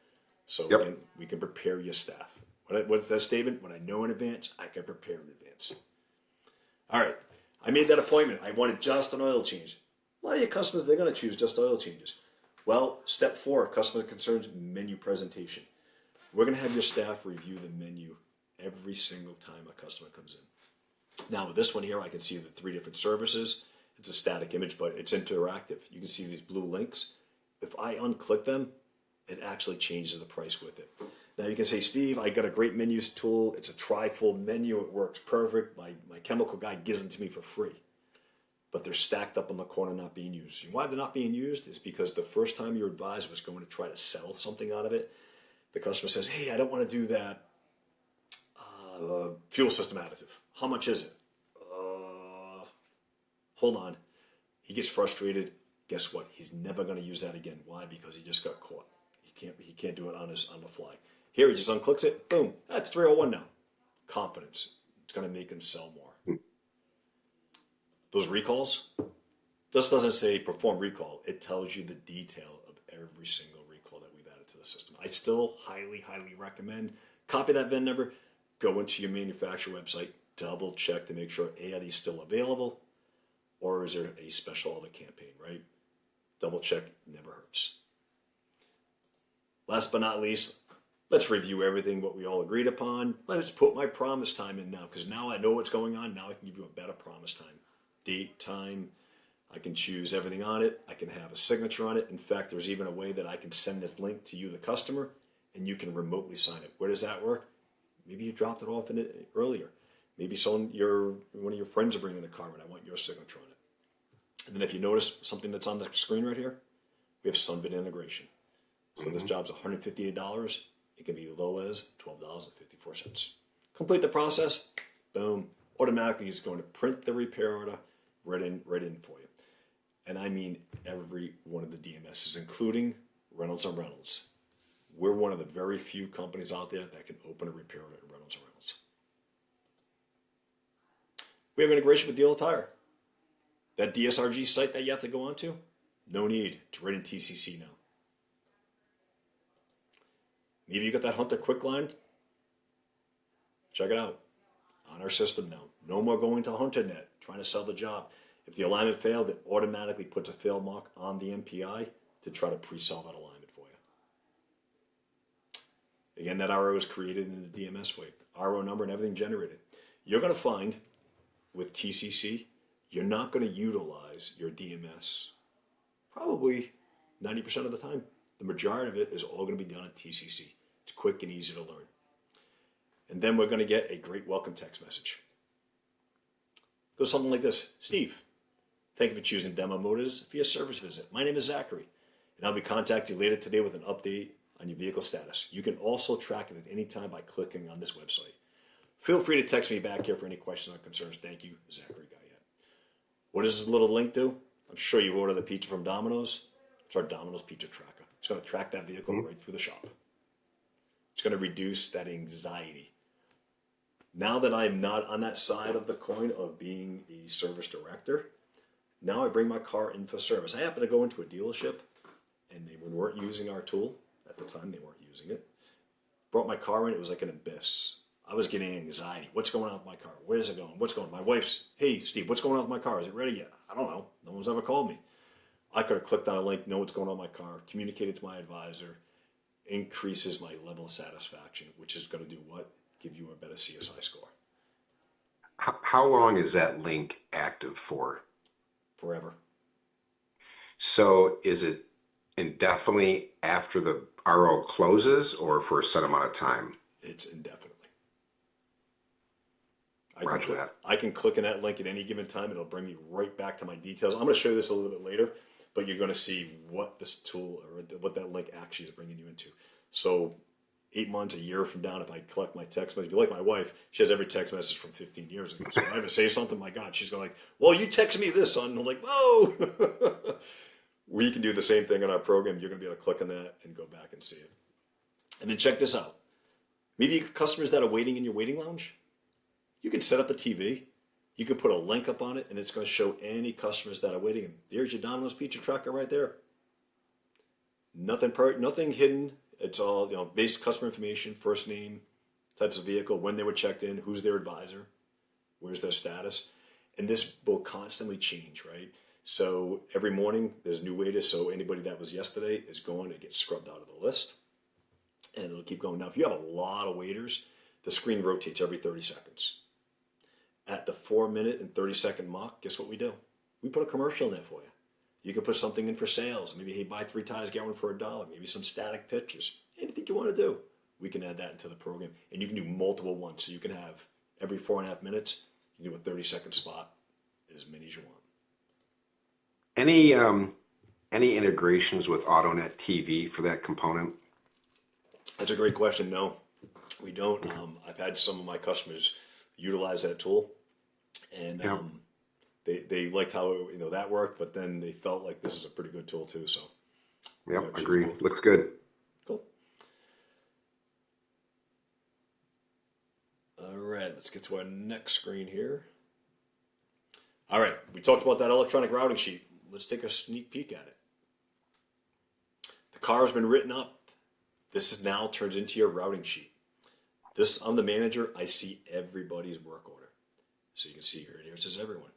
So Yep. again, we can prepare your staff. What's that statement? What I know in advance, I can prepare in advance. All right, I made that appointment. I wanted just an oil change. A lot of your customers, they're going to choose just oil changes. Well, step 4, customer concerns menu presentation. We're going to have your staff review the menu every single time a customer comes in. Now with this one here, I can see the 3 different services. It's a static image, but it's interactive. You can see these blue links. If I unclick them, it actually changes the price with it. Now you can say, Steve, I got a great menus tool. It's a tri-fold menu. It works perfect. My chemical guy gives them to me for free. But they're stacked up in the corner not being used. And why they're not being used is because the first time your advisor was going to try to sell something out of it, the customer says, hey, I don't want to do that fuel system additive. How much is it? Hold on. He gets frustrated. Guess what? He's never going to use that again. Why? Because he just got caught. He can't do it on the fly. Here he just unclicks it. Boom. That's 301 now. Confidence. It's going to make him sell more. Those recalls just doesn't say perform recall. It tells you the detail of every single recall that we've added to the system. I still highly, highly recommend copy that VIN number, go into your manufacturer website, double check to make sure A, are these still available, or is there a special other campaign, right? Double check never hurts. Last but not least, let's review everything what we all agreed upon. Let's put my promise time in now, because now I know what's going on. Now I can give you a better promise time. Date, time, I can choose everything on it. I can have a signature on it. In fact, there's even a way that I can send this link to you, the customer, and you can remotely sign it. Where does that work? Maybe you dropped it off in it earlier. Maybe one of your friends are bringing the car, and I want your signature on it. And then if you notice something that's on the screen right here, we have Sunbit integration. So this job's $158. It can be as low as $12.54. Complete the process. Boom. Automatically, it's going to print the repair order right in for you. And I mean every one of the DMSs, including Reynolds and Reynolds. We're one of the very few companies out there that can open a repair order in Reynolds and Reynolds. We have integration with Dealer Tire. That DSRG site that you have to go onto, no need. It's right in TCC now. Maybe you got that Hunter Quick Line. Check it out. On our system now. No more going to HunterNet, trying to sell the job. If the alignment failed, it automatically puts a fail mark on the MPI to try to pre-sell that alignment for you. Again, that RO is created in the DMS way. RO number and everything generated. You're going to find with TCC, you're not going to utilize your DMS probably 90% of the time. The majority of it is all going to be done at TCC. It's quick and easy to learn. And then we're going to get a great welcome text message. It goes something like this. Steve, thank you for choosing Demo Motors for your service visit. My name is Zachary, and I'll be contacting you later today with an update on your vehicle status. You can also track it at any time by clicking on this website. Feel free to text me back here for any questions or concerns. Thank you, Zachary Guyette. What does this little link do? I'm sure you ordered the pizza from Domino's. It's our Domino's Pizza Tracker. It's going to track that vehicle right through the shop. It's going to reduce that anxiety. Now that I'm not on that side of the coin of being a service director, now I bring my car in for service. I happen to go into a dealership, and they weren't using our tool. At the time, they weren't using it. Brought my car in. It was like an abyss. I was getting anxiety. What's going on with my car? Where's it going? What's going on? My wife's, hey, Steve, what's going on with my car? Is it ready yet? I don't know. No one's ever called me. I could have clicked on a link, know what's going on with my car, communicated to my advisor, increases my level of satisfaction, which is going to do what? Give you a better CSI score. How long is that link active for? Forever. So is it indefinitely after the RO closes or for a set amount of time? It's indefinitely. Roger that. I can click on that link at any given time. It'll bring me right back to my details. I'm going to show you this a little bit later. but you're going to see what this tool or what that link actually is bringing you into. So 8 months, a year from now, if I collect my text message, if you like my wife, she has every text message from 15 years ago. So if I ever say something, my God, she's going like, well, you text me this, son. And I'm like, whoa. We can do the same thing in our program. You're going to be able to click on that and go back and see it. And then check this out. Maybe customers that are waiting in your waiting lounge, you can set up a TV. You can put a link up on it, and it's going to show any customers that are waiting. And there's your Domino's Pizza tracker right there. Nothing hidden. It's all basic customer information, first name, types of vehicle, when they were checked in, who's their advisor, where's their status, and this will constantly change, right? So every morning there's new waiters. So anybody that was yesterday is going to get scrubbed out of the list, and it'll keep going. Now, if you have a lot of waiters, the screen rotates every 30 seconds. At the 4-minute and 30-second mark, guess what we do? We put a commercial in there for you. You can put something in for sales. Maybe, hey, buy 3 tires, get one for $1. Maybe some static pictures. Anything you want to do, we can add that into the program. And you can do multiple ones. So you can have every 4.5 minutes, you can do a 30-second spot, as many as you want. Any integrations with AutoNet TV for that component? That's a great question. No, we don't. I've had some of my customers utilize that tool, and they liked how that worked, but then they felt like this is a pretty good tool too. So, yep, agree. Looks good. Cool. All right, let's get to our next screen here. All right, we talked about that electronic routing sheet. Let's take a sneak peek at it. The car has been written up. This now turns into your routing sheet. I'm the manager. I see everybody's work order. So you can see here, it says everyone.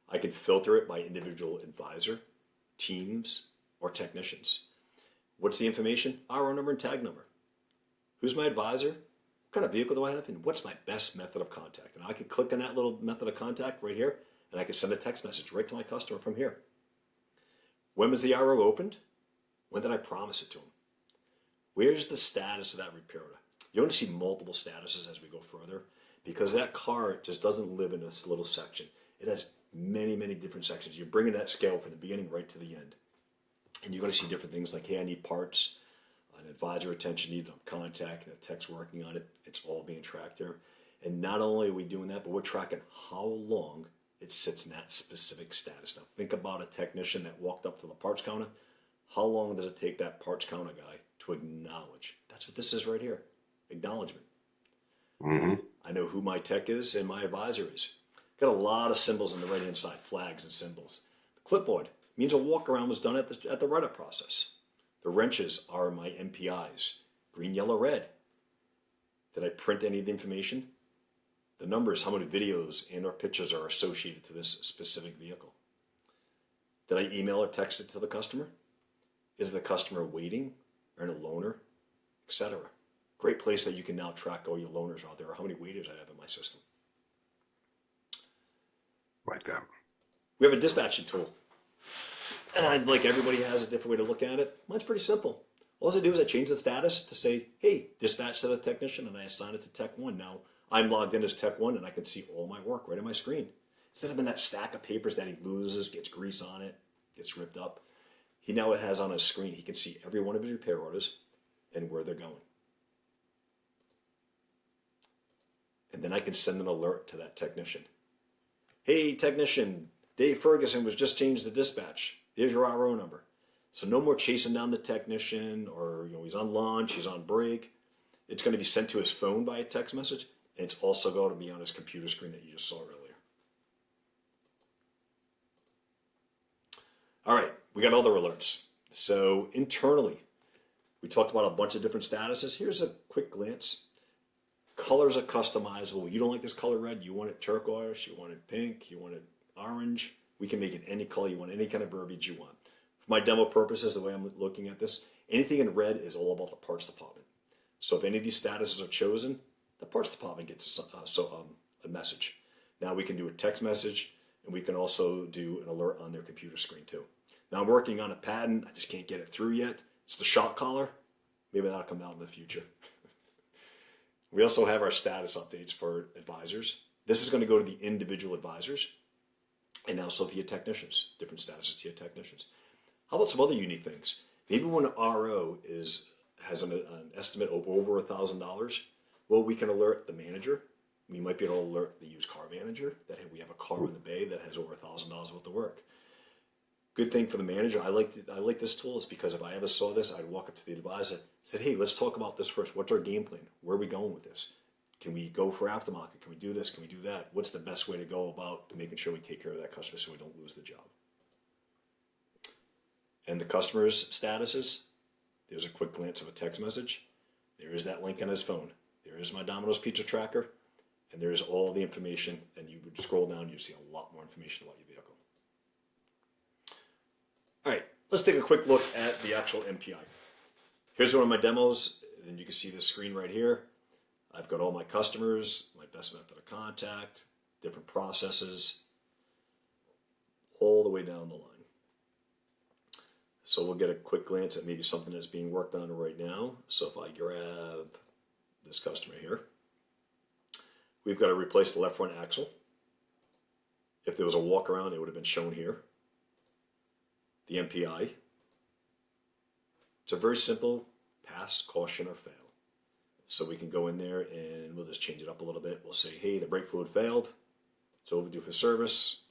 I can filter it by individual advisor, teams, or technicians. What's the information? RO number and tag number. Who's my advisor? What kind of vehicle do I have? And what's my best method of contact? And I can click on that little method of contact right here, and I can send a text message right to my customer from here. When was the RO opened? When did I promise it to him? Where's the status of that repair order? You're going to see multiple statuses as we go further, because that car just doesn't live in this little section. It has many, many different sections. You're bringing that scale from the beginning right to the end. And you're going to see different things like, hey, I need parts, an advisor attention needed, I'm contacting, a tech's working on it. It's all being tracked there. And not only are we doing that, but we're tracking how long it sits in that specific status. Now, think about a technician that walked up to the parts counter. How long does it take that parts counter guy to acknowledge? That's what this is right here. Acknowledgement. Mm-hmm. I know who my tech is and my advisor is. Got a lot of symbols on the right-hand side, flags and symbols. The clipboard means a walk-around was done at the write-up process. The wrenches are my MPIs, green, yellow, red. Did I print any of the information? The numbers, how many videos and or pictures are associated to this specific vehicle. Did I email or text it to the customer? Is the customer waiting or in a loaner, etc.? Great place that you can now track all your loaners out there, or how many waiters I have in my system. Like that. We have a dispatching tool. And like everybody has a different way to look at it. Mine's pretty simple. All I do is I change the status to say, hey, dispatch to the technician, and I assign it to Tech 1. Now, I'm logged in as Tech 1, and I can see all my work right on my screen. Instead of in that stack of papers that he loses, gets grease on it, gets ripped up, he now has on his screen. He can see every one of his repair orders and where they're going. And then I can send an alert to that technician. Hey, technician, Dave Ferguson was just changed to dispatch. There's your RO number. So no more chasing down the technician, or he's on lunch, he's on break. It's going to be sent to his phone by a text message, and it's also going to be on his computer screen that you just saw earlier. All right, we got other alerts. So internally, we talked about a bunch of different statuses. Here's a quick glance. Colors are customizable. You don't like this color red, you want it turquoise, you want it pink, you want it orange. We can make it any color you want, any kind of verbiage you want. For my demo purposes, the way I'm looking at this, anything in red is all about the parts department. So if any of these statuses are chosen, the parts department gets a message. Now we can do a text message, and we can also do an alert on their computer screen too. Now I'm working on a patent. I just can't get it through yet. It's the shock collar. Maybe that'll come out in the future. We also have our status updates for advisors. This is going to go to the individual advisors and also via technicians, different statuses to your technicians. How about some other unique things? Maybe when an RO has an estimate of over $1,000, well, we can alert the manager. We might be able to alert the used car manager that, hey, we have a car in the bay that has over $1,000 worth of work. Good thing for the manager. I like this tool is because if I ever saw this, I'd walk up to the advisor, said, hey, let's talk about this first. What's our game plan? Where are we going with this? Can we go for aftermarket? Can we do this? Can we do that? What's the best way to go about making sure we take care of that customer so we don't lose the job? And the customer's statuses, there's a quick glance of a text message. There is that link on his phone. There is my Domino's Pizza tracker. And there's all the information. And you would scroll down, you'd see a lot more information about your vehicle. All right, let's take a quick look at the actual MPI. Here's one of my demos. And you can see the screen right here. I've got all my customers, my best method of contact, different processes, all the way down the line. So we'll get a quick glance at maybe something that's being worked on right now. So if I grab this customer here, we've got to replace the left front axle. If there was a walk around, it would have been shown here. The MPI. It's a very simple pass, caution, or fail. So we can go in there and we'll just change it up a little bit. We'll say, hey, the brake fluid failed. It's overdue for service.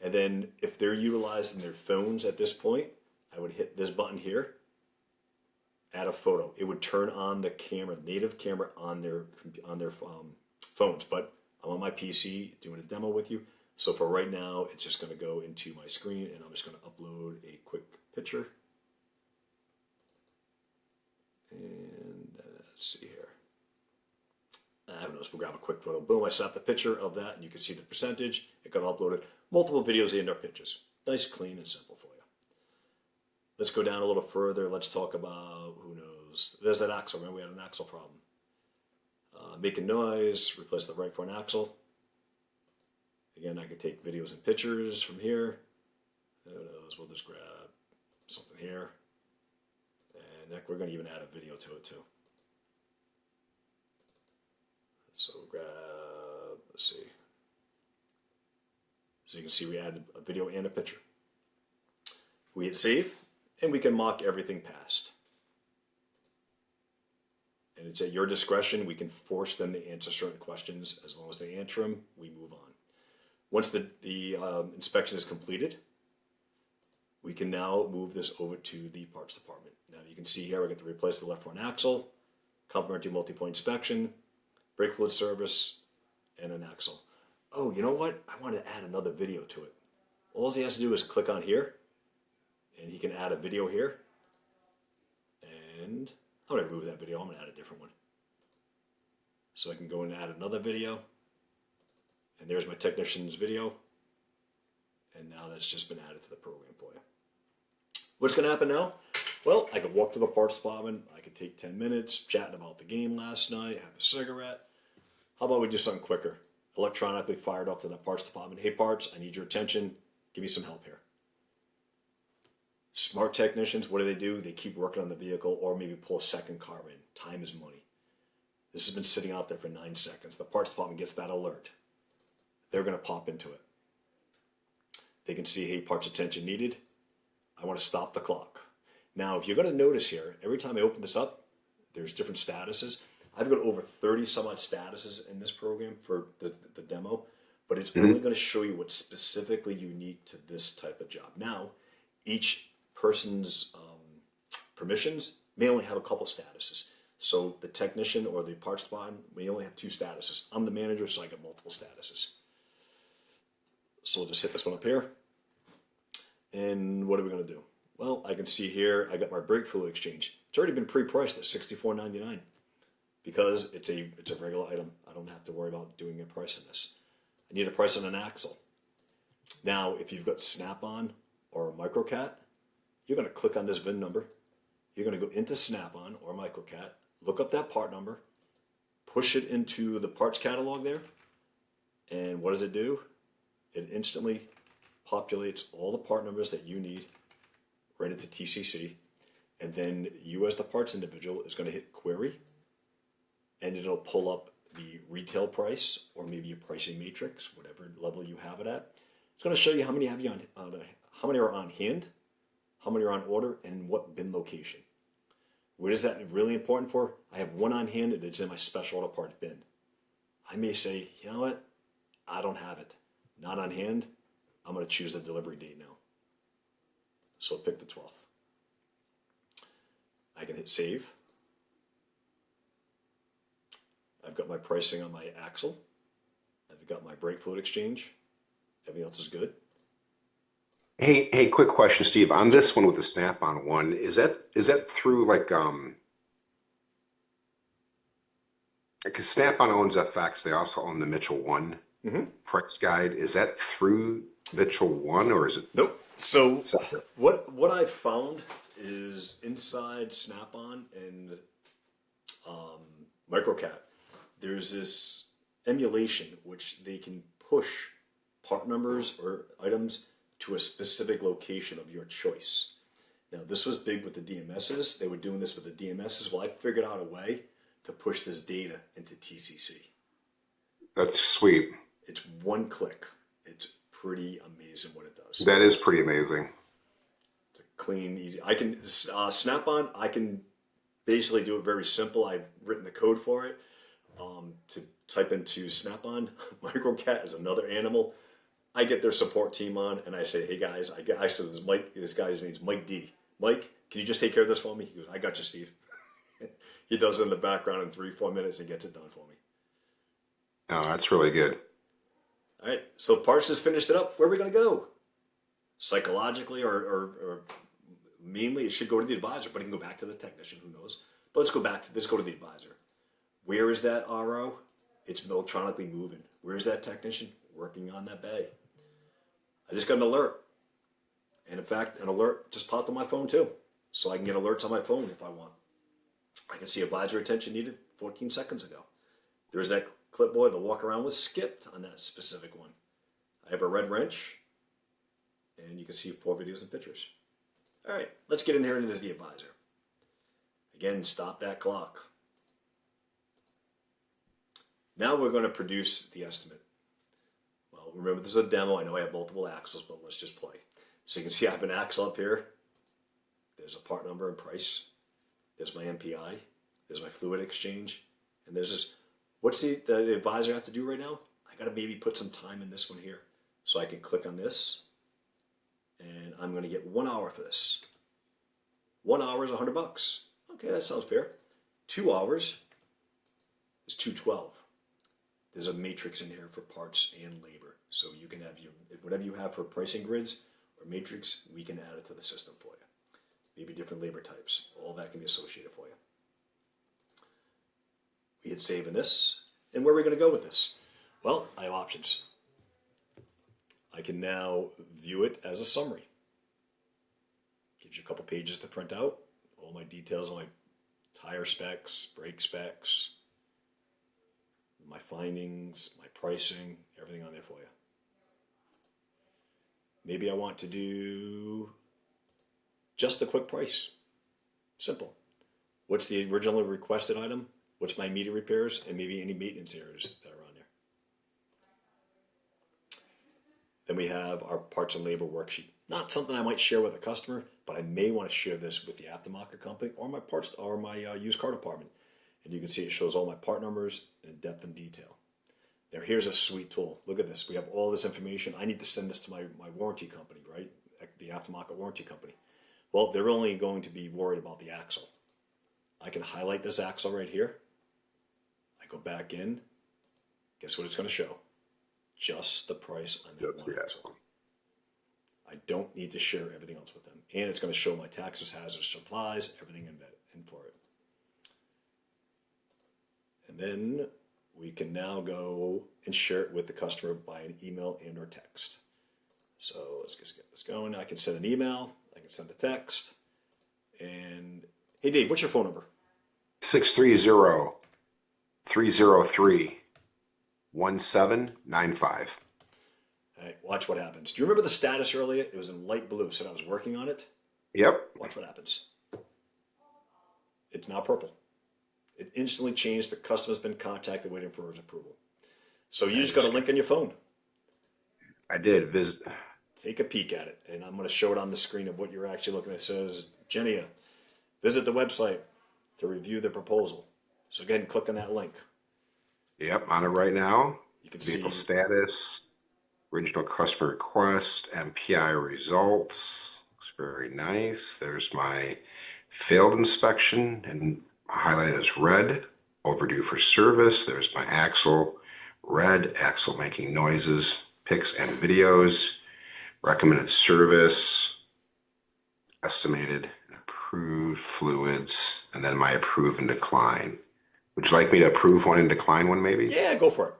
And then if they're utilizing their phones at this point, I would hit this button here, add a photo. It would turn on the camera, native camera on their phones. But I'm on my PC doing a demo with you. So for right now, it's just going to go into my screen and I'm just going to upload a quick picture. And let's see here. Who knows, we'll grab a quick photo. Boom, I snapped the picture of that and you can see the percentage. It got uploaded. Multiple videos and our pictures. Nice, clean, and simple for you. Let's go down a little further. Let's talk about, who knows. There's that axle. Remember, we had an axle problem. Making noise, replace the right front axle. Again, I could take videos and pictures from here. Who knows, we'll just grab something here. And heck, we're going to even add a video to it too. So grab, let's see. So you can see we added a video and a picture. We hit save, and we can mock everything passed. And it's at your discretion. We can force them to answer certain questions. As long as they answer them, we move on. Once the inspection is completed, we can now move this over to the parts department. Now you can see here, I get to replace the left front axle, complimentary multi-point inspection, brake fluid service, and an axle. Oh, you know what? I want to add another video to it. All he has to do is click on here, and he can add a video here. And I'm going to remove that video. I'm going to add a different one. So I can go and add another video. And there's my technician's video. And now that's just been added to the program for you. What's going to happen now? Well, I could walk to the parts department. I could take 10 minutes chatting about the game last night, have a cigarette. How about we do something quicker? Electronically fired off to the parts department. Hey, parts, I need your attention. Give me some help here. Smart technicians, what do? They keep working on the vehicle or maybe pull a second car in. Time is money. This has been sitting out there for 9 seconds. The parts department gets that alert. They're going to pop into it. They can see, hey, parts attention needed. I want to stop the clock. Now, if you're going to notice here, every time I open this up, there's different statuses. I've got over 30 some odd statuses in this program for the demo, but it's only going to show you what's specifically unique to this type of job. Now, each person's permissions may only have a couple statuses. So the technician or the parts department may only have 2 statuses. I'm the manager, so I get multiple statuses. So we'll just hit this one up here. And what are we going to do? Well, I can see here, I got my brake fluid exchange. It's already been pre-priced at $64.99 because it's a regular item. I don't have to worry about doing a price on this. I need a price on an axle. Now, if you've got Snap-on or Microcat, you're going to click on this VIN number. You're going to go into Snap-on or Microcat, look up that part number, push it into the parts catalog there, and what does it do? It instantly populates all the part numbers that you need right into TCC, and then you as the parts individual is going to hit query, and it'll pull up the retail price or maybe your pricing matrix, whatever level you have it at. It's going to show you how many are on hand, how many are on order, and what bin location. What is that really important for? I have one on hand and it's in my special auto parts bin. I may say, you know what? I don't have it. Not on hand. I'm going to choose the delivery date now. So pick the 12th. I can hit save. I've got my pricing on my axle. I've got my brake fluid exchange. Everything else is good. Hey, quick question, Steve. On this one with the Snap-on one, is that through because Snap-on owns FX, they also own the Mitchell One price guide. Is that through Mitchell One or is it Nope. So separate? what I've found is inside Snap-on and Microcat, there's this emulation which they can push part numbers or items to a specific location of your choice. Now, this was big with the DMSs. They were doing this with the DMSs. Well, I figured out a way to push this data into TCC. That's sweet. It's one click. It's pretty amazing what it does. That is pretty amazing. It's a clean, easy. I can Snap-on. I can basically do it very simple. I've written the code for it to type into Snap-on. Microcat is another animal. I get their support team on and I say, hey guys, I said this Mike, this guy's name's Mike D. Mike, can you just take care of this for me? He goes, I got you, Steve. He does it in the background in 3-4 minutes and gets it done for me. Oh, that's really good. All right, so parts just finished it up. Where are we going to go? Psychologically or mainly it should go to the advisor, but it can go back to the technician, who knows. But let's go to the advisor. Where is that RO? It's electronically moving. Where is that technician? Working on that bay. I just got an alert. And in fact, an alert just popped on my phone too. So I can get alerts on my phone if I want. I can see advisory attention needed 14 seconds ago. There's that clipboard. The walk around was skipped on that specific one. I have a red wrench. And you can see 4 videos and pictures. All right, let's get in here into the advisor. Again, stop that clock. Now we're going to produce the estimate. Well, remember this is a demo. I know I have multiple axles, but let's just play. So you can see I have an axle up here. There's a part number and price. There's my MPI. There's my fluid exchange. And there's this, what's the advisor have to do right now? I got to maybe put some time in this one here. So I can click on this. And I'm going to get 1 hour for this. 1 hour is $100. Okay, that sounds fair. 2 hours is $212. There's a matrix in here for parts and labor. So you can have whatever you have for pricing grids or matrix, we can add it to the system for you. Maybe different labor types. All that can be associated for you. We hit save in this. And where are we going to go with this? Well, I have options. I can now view it as a summary. Gives you a couple pages to print out. All my details on my tire specs, brake specs, my findings, my pricing, everything on there for you. Maybe I want to do just a quick price. Simple. What's the originally requested item? What's my immediate repairs? And maybe any maintenance errors that are on there. Then we have our parts and labor worksheet. Not something I might share with a customer, but I may want to share this with the aftermarket company or my parts or my used car department. And you can see it shows all my part numbers in depth and detail. Now here's a sweet tool. Look at this. We have all this information. I need to send this to my warranty company, right? The aftermarket warranty company. Well, they're only going to be worried about the axle. I can highlight this axle right here. I go back in. Guess what it's going to show? Just the price on that one axle. I don't need to share everything else with them. And it's going to show my taxes, hazards, supplies, everything in for it. And then we can now go and share it with the customer by an email and or text. So let's just get this going. I can send an email. I can send a text. And hey, Dave, what's your phone number? 630-303-1795. All right, watch what happens. Do you remember the status earlier? It was in light blue, so I was working on it. Yep. Watch what happens. It's now purple. It instantly changed. The customer's been contacted waiting for his approval. So you just got a link on your phone. I did. take a peek at it. And I'm going to show it on the screen of what you're actually looking at. It says, Genia, visit the website to review the proposal. So go ahead and click on that link. Yep, on it right now. You can Vehicle see status, original customer request, MPI results. Looks very nice. There's my failed inspection and highlighted as red, overdue for service. There's my axle, red, axle making noises, pics and videos, recommended service, estimated and approved fluids, and then my approve and decline. Would you like me to approve one and decline one maybe? yeah, go for it.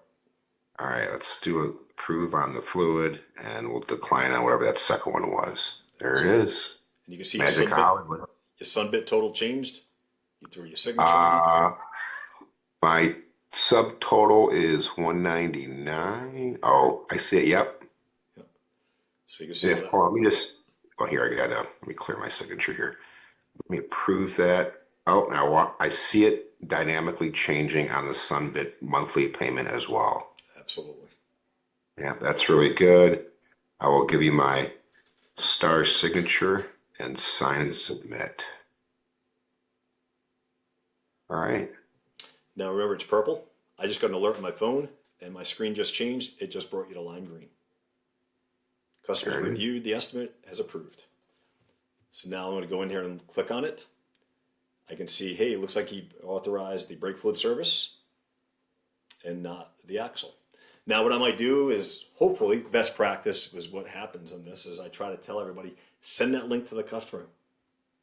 All right, let's do a approve on the fluid and we'll decline on whatever that second one was. There it is. And you can see Magic Hollywood. your Sunbit total changed. You threw your signature Uh, my subtotal is 199. Oh, I see it. Yep. Yep. So you can see If, that. hold on, let me just, oh, here, let me clear my signature here. Let me approve that. Oh, now I see it dynamically changing on the Sunbit monthly payment as well. Absolutely. Yeah, that's really good. I will give you my star signature and sign and submit. All right. Now remember, it's purple. I just got an alert on my phone and my screen just changed. It just brought you to lime green. Customers Very good. reviewed the estimate as approved. So now I'm going to go in here and click on it. I can see, hey, it looks like he authorized the brake fluid service and not the axle. Now what I might do is, hopefully, best practice is what happens on this is I try to tell everybody, send that link to the customer.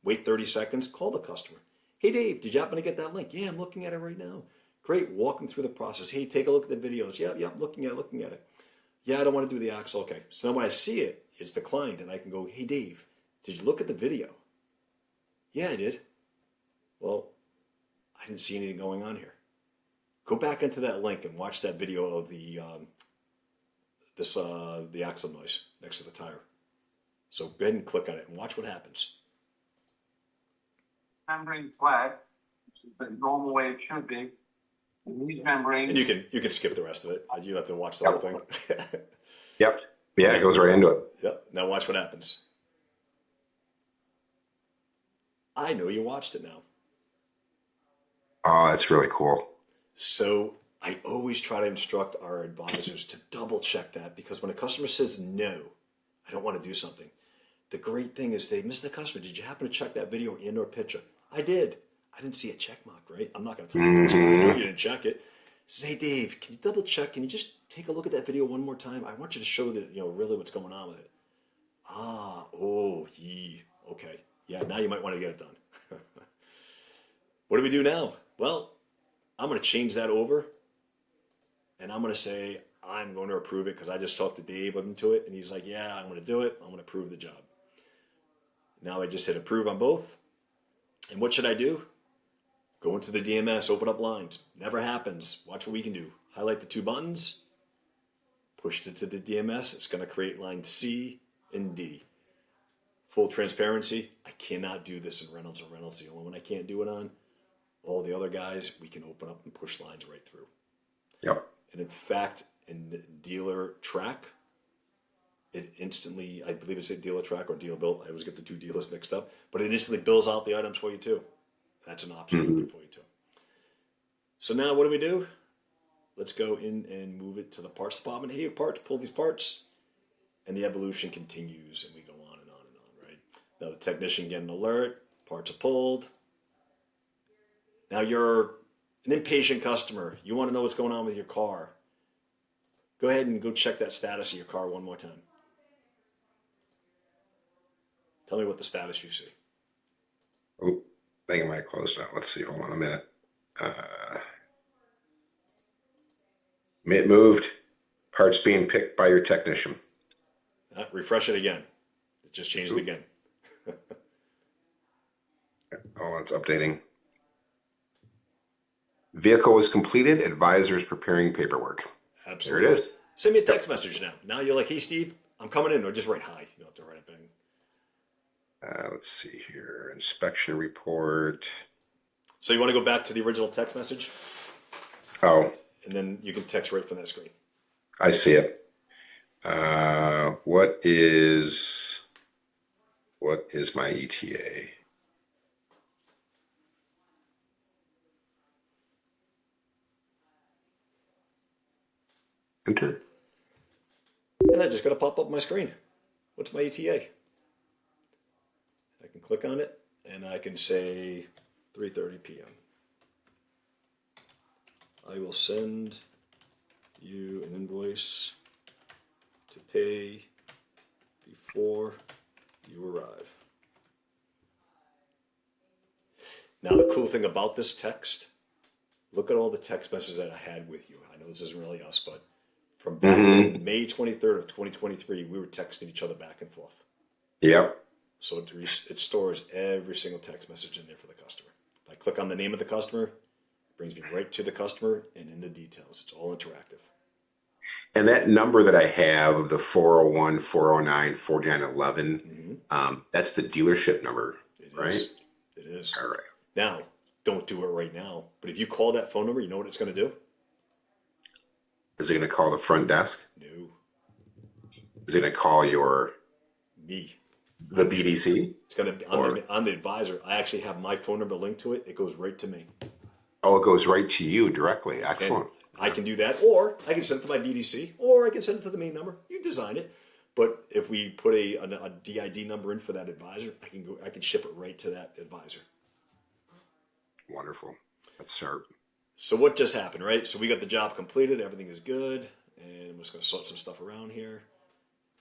Wait 30 seconds, call the customer. Hey Dave, did you happen to get that link? Yeah, I'm looking at it right now. Great, walk them through the process. Hey, take a look at the videos. Yeah, looking at it. Yeah, I don't want to do the axle. Okay, so now when I see it, it's declined and I can go, hey Dave, did you look at the video? Yeah, I did. Well, I didn't see anything going on here. Go back into that link and watch that video of the axle noise next to the tire. So go ahead and click on it and watch what happens. Membrane flat. This is the normal way it should be. And these membranes. And you can skip the rest of it. You don't have to watch the whole thing. Yep. Yeah, it goes right into it. Yep. Now watch what happens. I know you watched it now. Oh, that's really cool. So I always try to instruct our advisors to double check that, because when a customer says no, I don't want to do something. The great thing is they miss the customer. Did you happen to check that video and or picture? I did. I didn't see a check mark, right? I'm not going to tell you I know you didn't check it. Say, hey Dave, can you double check? Can you just take a look at that video one more time? I want you to show that, really what's going on with it. Okay. Yeah, now you might want to get it done. What do we do now? Well, I'm going to change that over, and I'm going to say I'm going to approve it because I just talked to Dave into it, and he's like, yeah, I'm going to do it. I'm going to approve the job. Now I just hit approve on both. And what should I do? Go into the DMS, open up lines. Never happens. Watch what we can do. Highlight the two buttons, push it to the DMS. It's going to create line C and D. Full transparency, I cannot do this in Reynolds or Reynolds. The only one I can't do it on. All the other guys, we can open up and push lines right through. Yep. And in fact, in VehicleTrac, it instantly, I believe it's a VehicleTrac or DealBuilt. I always get the two dealers mixed up, but it instantly bills out the items for you too. That's an option right there for you too. So now what do? Let's go in and move it to the parts department. Hey, parts, pull these parts. And the evolution continues and we go on and on and on, right? Now the technician get an alert, parts are pulled. Now you're an impatient customer. You want to know what's going on with your car. Go ahead and go check that status of your car one more time. Tell me what the status you see. Oh, I think I might have closed out. Let's see. Hold on a minute. It moved. Parts being picked by your technician. Refresh it again. It just changed again. Oh, it's updating. Vehicle is completed. Advisors preparing paperwork. Absolutely. There it is. Send me a text message now. Now you're like, hey, Steve, I'm coming in. Or just write hi. You don't have to write anything. Let's see here. Inspection report. So you want to go back to the original text message? Oh, And then you can text right from that screen. I see it. What is my ETA? Enter. And I just got to pop up my screen. What's my ETA? I can click on it and I can say 3:30 p.m. I will send you an invoice to pay before you arrive. Now, the cool thing about this text, look at all the text messages that I had with you. I know this isn't really us, but from back in May 23rd of 2023, we were texting each other back and forth. Yep. So it stores every single text message in there for the customer. If I click on the name of the customer, it brings me right to the customer and in the details. It's all interactive. And that number that I have, the 401, 409, 4911, that's the dealership number, right? It is. All right. Now, don't do it right now. But if you call that phone number, you know what it's going to do? Is it going to call the front desk? No. Is it going to call Me. the BDC? It's going to be on the advisor. I actually have my phone number linked to it. It goes right to me. Oh, it goes right to you directly. Excellent. And I can do that, or I can send it to my BDC, or I can send it to the main number. You design it. But if we put a DID number in for that advisor, I can ship it right to that advisor. Wonderful. That's sharp. So what just happened, right? So we got the job completed. Everything is good. And I'm just going to sort some stuff around here.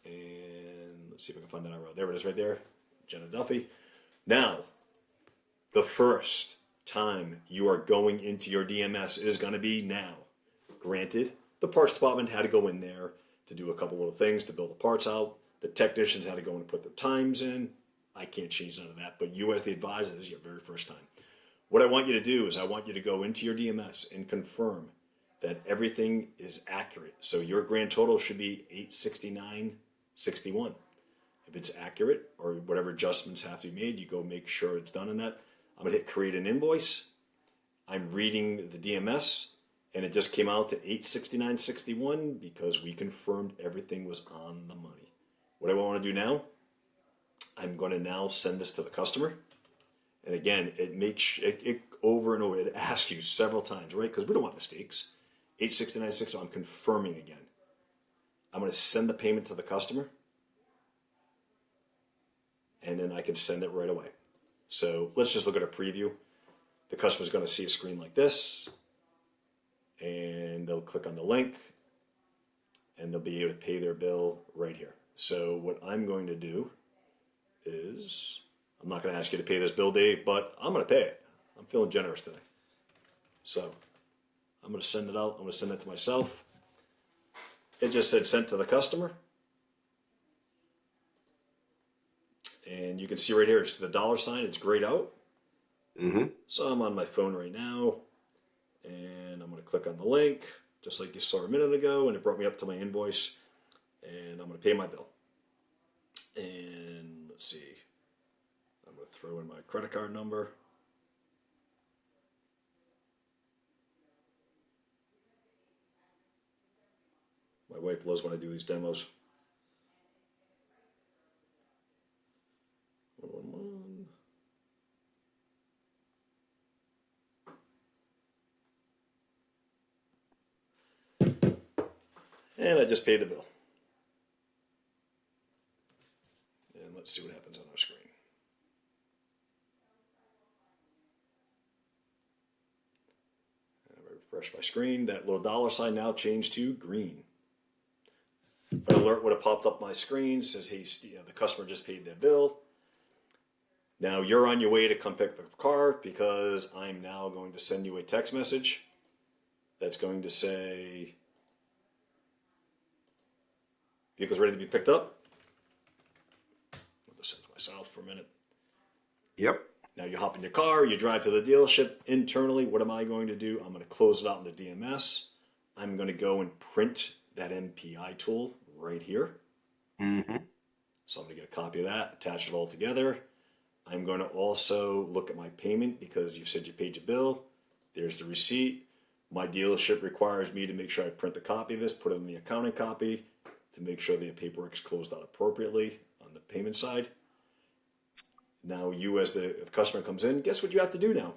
And let's see if I can find that on road. There it is right there. Jenna Duffy. Now, the first time you are going into your DMS is going to be now. Granted, the parts department had to go in there to do a couple little things to build the parts out. The technicians had to go and put their times in. I can't change none of that. But you as the advisor, this is your very first time. What I want you to do is I want you to go into your DMS and confirm that everything is accurate. So your grand total should be 869.61. If it's accurate or whatever adjustments have to be made, you go make sure it's done in that. I'm going to hit create an invoice. I'm reading the DMS and it just came out to 869.61 because we confirmed everything was on the money. What I want to do now, I'm going to now send this to the customer. And again, it makes it over and over. It asks you several times, right? Because we don't want mistakes. 869.61. I'm confirming again. I'm going to send the payment to the customer, and then I can send it right away. So let's just look at a preview. The customer's going to see a screen like this, and they'll click on the link, and they'll be able to pay their bill right here. So what I'm going to do is, I'm not going to ask you to pay this bill, Dave, but I'm going to pay it. I'm feeling generous today. So I'm going to send it out. I'm going to send it to myself. It just said sent to the customer. And you can see right here, it's the dollar sign. It's grayed out. So I'm on my phone right now. And I'm going to click on the link, just like you saw a minute ago. And it brought me up to my invoice. And I'm going to pay my bill. And let's see. I'm going to throw in my credit card number. My wife loves when I do these demos. 111. And I just paid the bill. And let's see what happens on our screen. Refresh my screen. That little dollar sign now changed to green. An alert would have popped up my screen. Says, hey, the customer just paid their bill. Now you're on your way to come pick the car because I'm now going to send you a text message that's going to say, vehicle's ready to be picked up. I'll just send it to myself for a minute. Yep. Now you hop in your car, you drive to the dealership. Internally, what am I going to do? I'm going to close it out in the DMS. I'm going to go and print that MPI tool right here. So I'm going to get a copy of that, attach it all together. I'm going to also look at my payment because you said you paid your bill. There's the receipt. My dealership requires me to make sure I print the copy of this, put it in the accounting copy to make sure the paperwork is closed out appropriately on the payment side. Now you as the customer comes in, guess what you have to do now?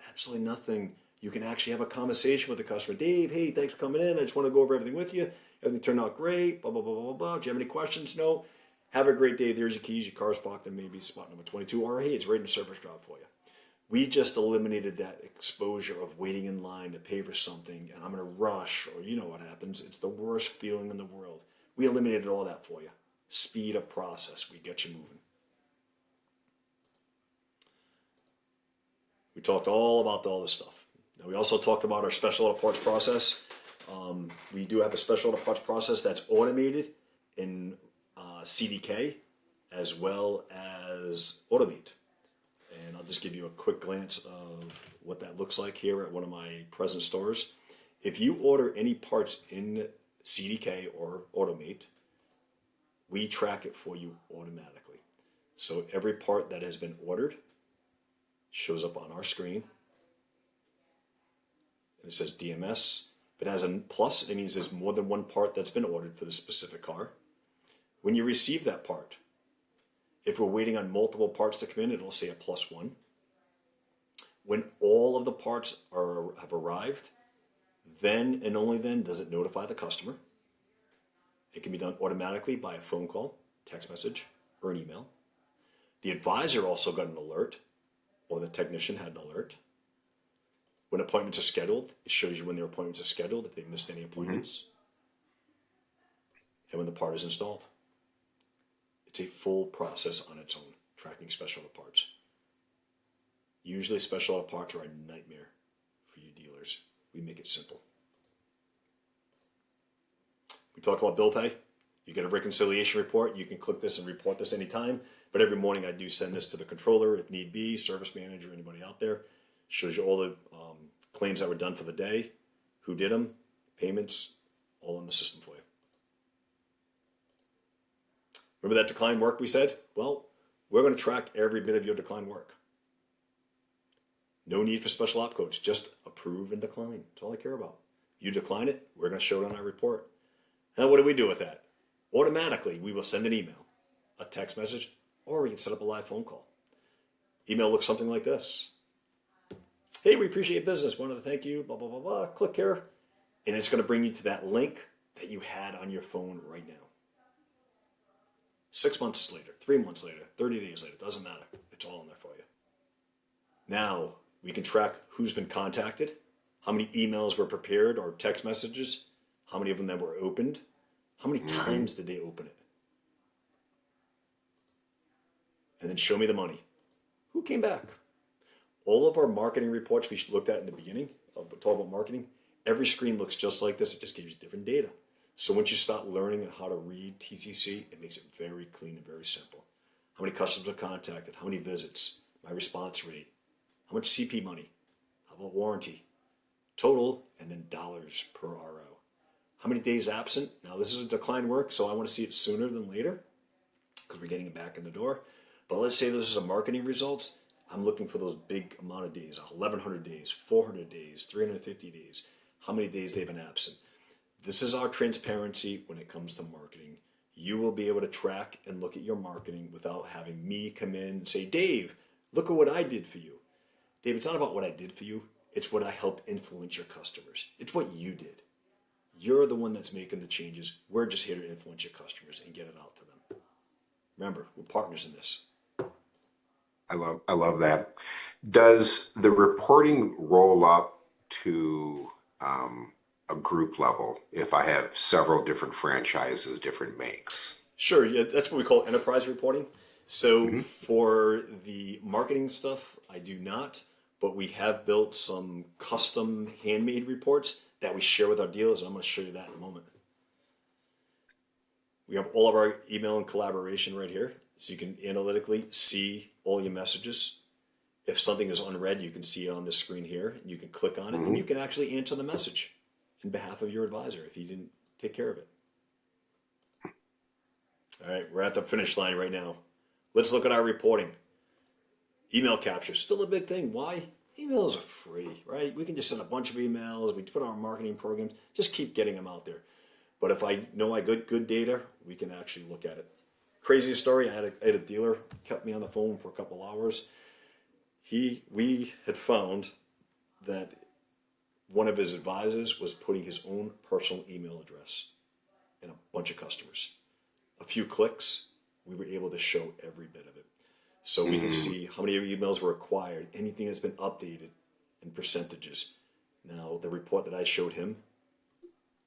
Absolutely nothing. You can actually have a conversation with the customer. Dave, hey, thanks for coming in. I just want to go over everything with you. Everything turned out great, blah, blah, blah, blah, blah. Do you have any questions? No. Have a great day. There's your keys. Your car's parked in maybe spot number 22. Or, hey, it's right in the service drop for you. We just eliminated that exposure of waiting in line to pay for something, and I'm in a rush, or you know what happens. It's the worst feeling in the world. We eliminated all that for you. Speed of process. We get you moving. We talked all about all this stuff. Now, we also talked about our special auto parts process. We do have a special auto parts process that's automated in CDK as well as Automate. And I'll just give you a quick glance of what that looks like here at one of my present stores. If you order any parts in CDK or Automate, we track it for you automatically. So every part that has been ordered shows up on our screen. And it says DMS. If it has a plus, it means there's more than one part that's been ordered for the specific car. When you receive that part, if we're waiting on multiple parts to come in, it'll say a +1. When all of the parts have arrived, then and only then does it notify the customer. It can be done automatically by a phone call, text message, or an email. The advisor also got an alert, or the technician had an alert. When appointments are scheduled, it shows you when their appointments are scheduled, if they missed any appointments, and when the part is installed. It's a full process on its own, tracking special auto parts. Usually special auto parts are a nightmare for you dealers. We make it simple. We talked about bill pay. You get a reconciliation report. You can click this and report this anytime. But every morning I do send this to the controller if need be, service manager, anybody out there. Shows you all the claims that were done for the day, who did them, payments, all in the system for you. Remember that decline work we said? Well, we're going to track every bit of your decline work. No need for special op codes, just approve and decline. That's all I care about. You decline it, we're going to show it on our report. Now what do we do with that? Automatically, we will send an email, a text message, or we can set up a live phone call. Email looks something like this. Hey, we appreciate your business. Wanted to thank you, blah, blah, blah, blah. Click here. And it's going to bring you to that link that you had on your phone right now. 6 months later, 3 months later, 30 days later, doesn't matter. It's all in there for you. Now, we can track who's been contacted, how many emails were prepared or text messages, how many of them that were opened, how many times did they open it? And then show me the money. Who came back? All of our marketing reports we looked at in the beginning, talk about marketing, every screen looks just like this. It just gives you different data. So once you start learning how to read TCC, it makes it very clean and very simple. How many customers are contacted? How many visits? My response rate? How much CP money? How about warranty? Total, and then dollars per RO. How many days absent? Now this is a decline work, so I want to see it sooner than later because we're getting it back in the door. But let's say this is a marketing results. I'm looking for those big amount of days, 1,100 days, 400 days, 350 days, how many days they've been absent. This is our transparency when it comes to marketing. You will be able to track and look at your marketing without having me come in and say, Dave, look at what I did for you. Dave, it's not about what I did for you. It's what I helped influence your customers. It's what you did. You're the one that's making the changes. We're just here to influence your customers and get it out to them. Remember, we're partners in this. I love that. Does the reporting roll up to a group level if I have several different franchises, different makes? Sure, yeah, that's what we call enterprise reporting. So for the marketing stuff, I do not, but we have built some custom handmade reports that we share with our dealers, and I'm going to show you that in a moment. We have all of our email and collaboration right here, so you can analytically see all your messages. If something is unread, you can see it on this screen here. You can click on it, and you can actually answer the message in behalf of your advisor if he didn't take care of it. All right, we're at the finish line right now. Let's look at our reporting. Email capture, still a big thing. Why? Emails are free, right? We can just send a bunch of emails. We put our marketing programs, just keep getting them out there. But if I know I got good data, we can actually look at it. Craziest story, I had a dealer kept me on the phone for a couple hours. We had found that one of his advisors was putting his own personal email address in a bunch of customers. A few clicks, we were able to show every bit of it. So we can see how many emails were acquired, anything that's been updated in percentages. Now, the report that I showed him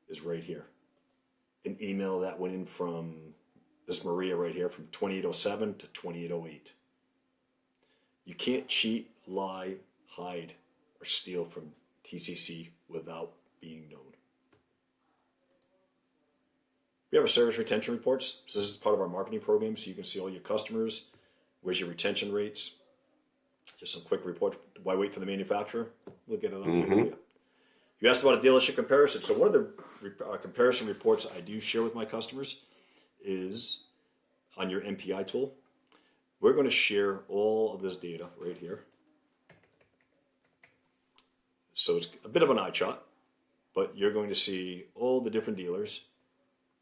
is right here. An email that went in from this Maria right here from 2807 to 2808. You can't cheat, lie, hide, or steal from TCC without being known. We have our service retention reports. So this is part of our marketing program, so you can see all your customers. Where's your retention rates? Just some quick report. Why wait for the manufacturer? We'll get it on for you. You asked about a dealership comparison. So one of the comparison reports I do share with my customers is on your MPI tool. We're going to share all of this data right here. So it's a bit of an eye chart, but you're going to see all the different dealers,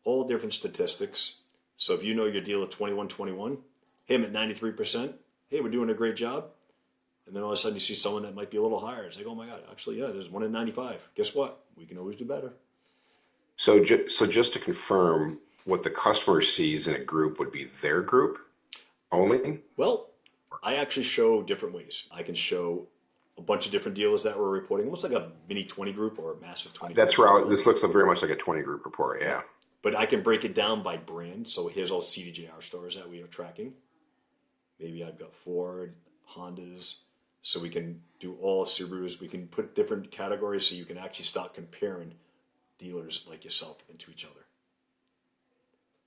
all different statistics. So if you know your dealer 2121, hey, I'm at 93%. Hey, we're doing a great job. And then all of a sudden you see someone that might be a little higher. It's like, oh my God, actually, yeah, there's one at 95. Guess what? We can always do better. So just to confirm, what the customer sees in a group would be their group only? Well, I actually show different ways. I can show a bunch of different dealers that were reporting, almost like a mini 20 group or a massive 20 That's group. where this looks very much like a 20 group report. Yeah. But I can break it down by brand. So here's all CDJR stores that we are tracking. Maybe I've got Ford, Hondas. So we can do all Subarus. We can put different categories so you can actually start comparing dealers like yourself into each other.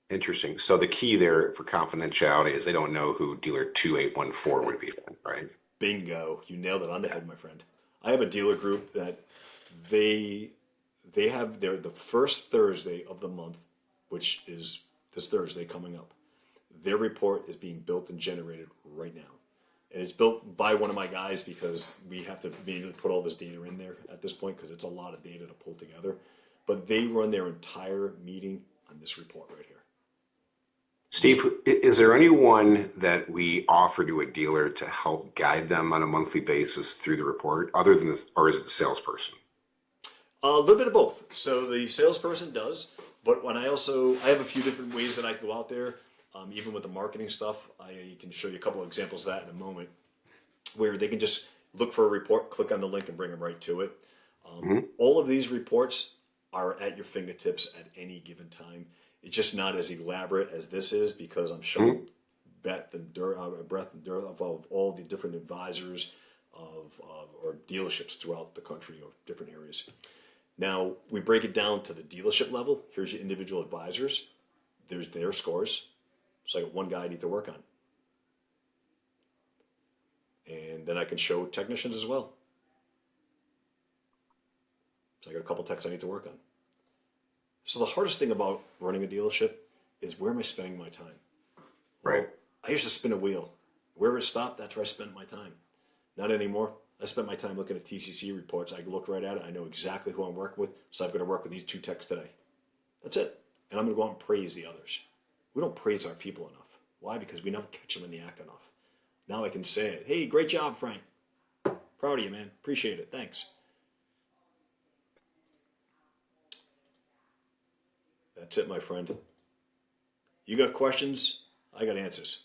Interesting. So the key there for confidentiality is they don't know who dealer 2814 would be, right? Bingo. You nailed it on the head, my friend. I have a dealer group that they have the first Thursday of the month, which is this Thursday coming up. Their report is being built and generated right now. And it's built by one of my guys because we have to immediately put all this data in there at this point because it's a lot of data to pull together. But they run their entire meeting on this report right here. Steve, is there anyone that we offer to a dealer to help guide them on a monthly basis through the report other than this, or is it the salesperson? A little bit of both. So the salesperson does, but when I have a few different ways that I go out there. Even with the marketing stuff, I can show you a couple of examples of that in a moment, where they can just look for a report, click on the link, and bring them right to it. All of these reports are at your fingertips at any given time. It's just not as elaborate as this is because I'm showing breadth and depth of all the different advisors or dealerships throughout the country or different areas. Now, we break it down to the dealership level. Here's your individual advisors. There's their scores. So I got one guy I need to work on. And then I can show technicians as well. So I got a couple techs I need to work on. So the hardest thing about running a dealership is where am I spending my time? Right. Well, I used to spin a wheel. Wherever it stopped, that's where I spent my time. Not anymore. I spent my time looking at TCC reports. I look right at it. I know exactly who I'm working with. So I'm going to work with these two techs today. That's it. And I'm going to go out and praise the others. We don't praise our people enough. Why? Because we never catch them in the act enough. Now I can say it. Hey, great job, Frank. Proud of you, man. Appreciate it. Thanks. That's it, my friend. You got questions? I got answers.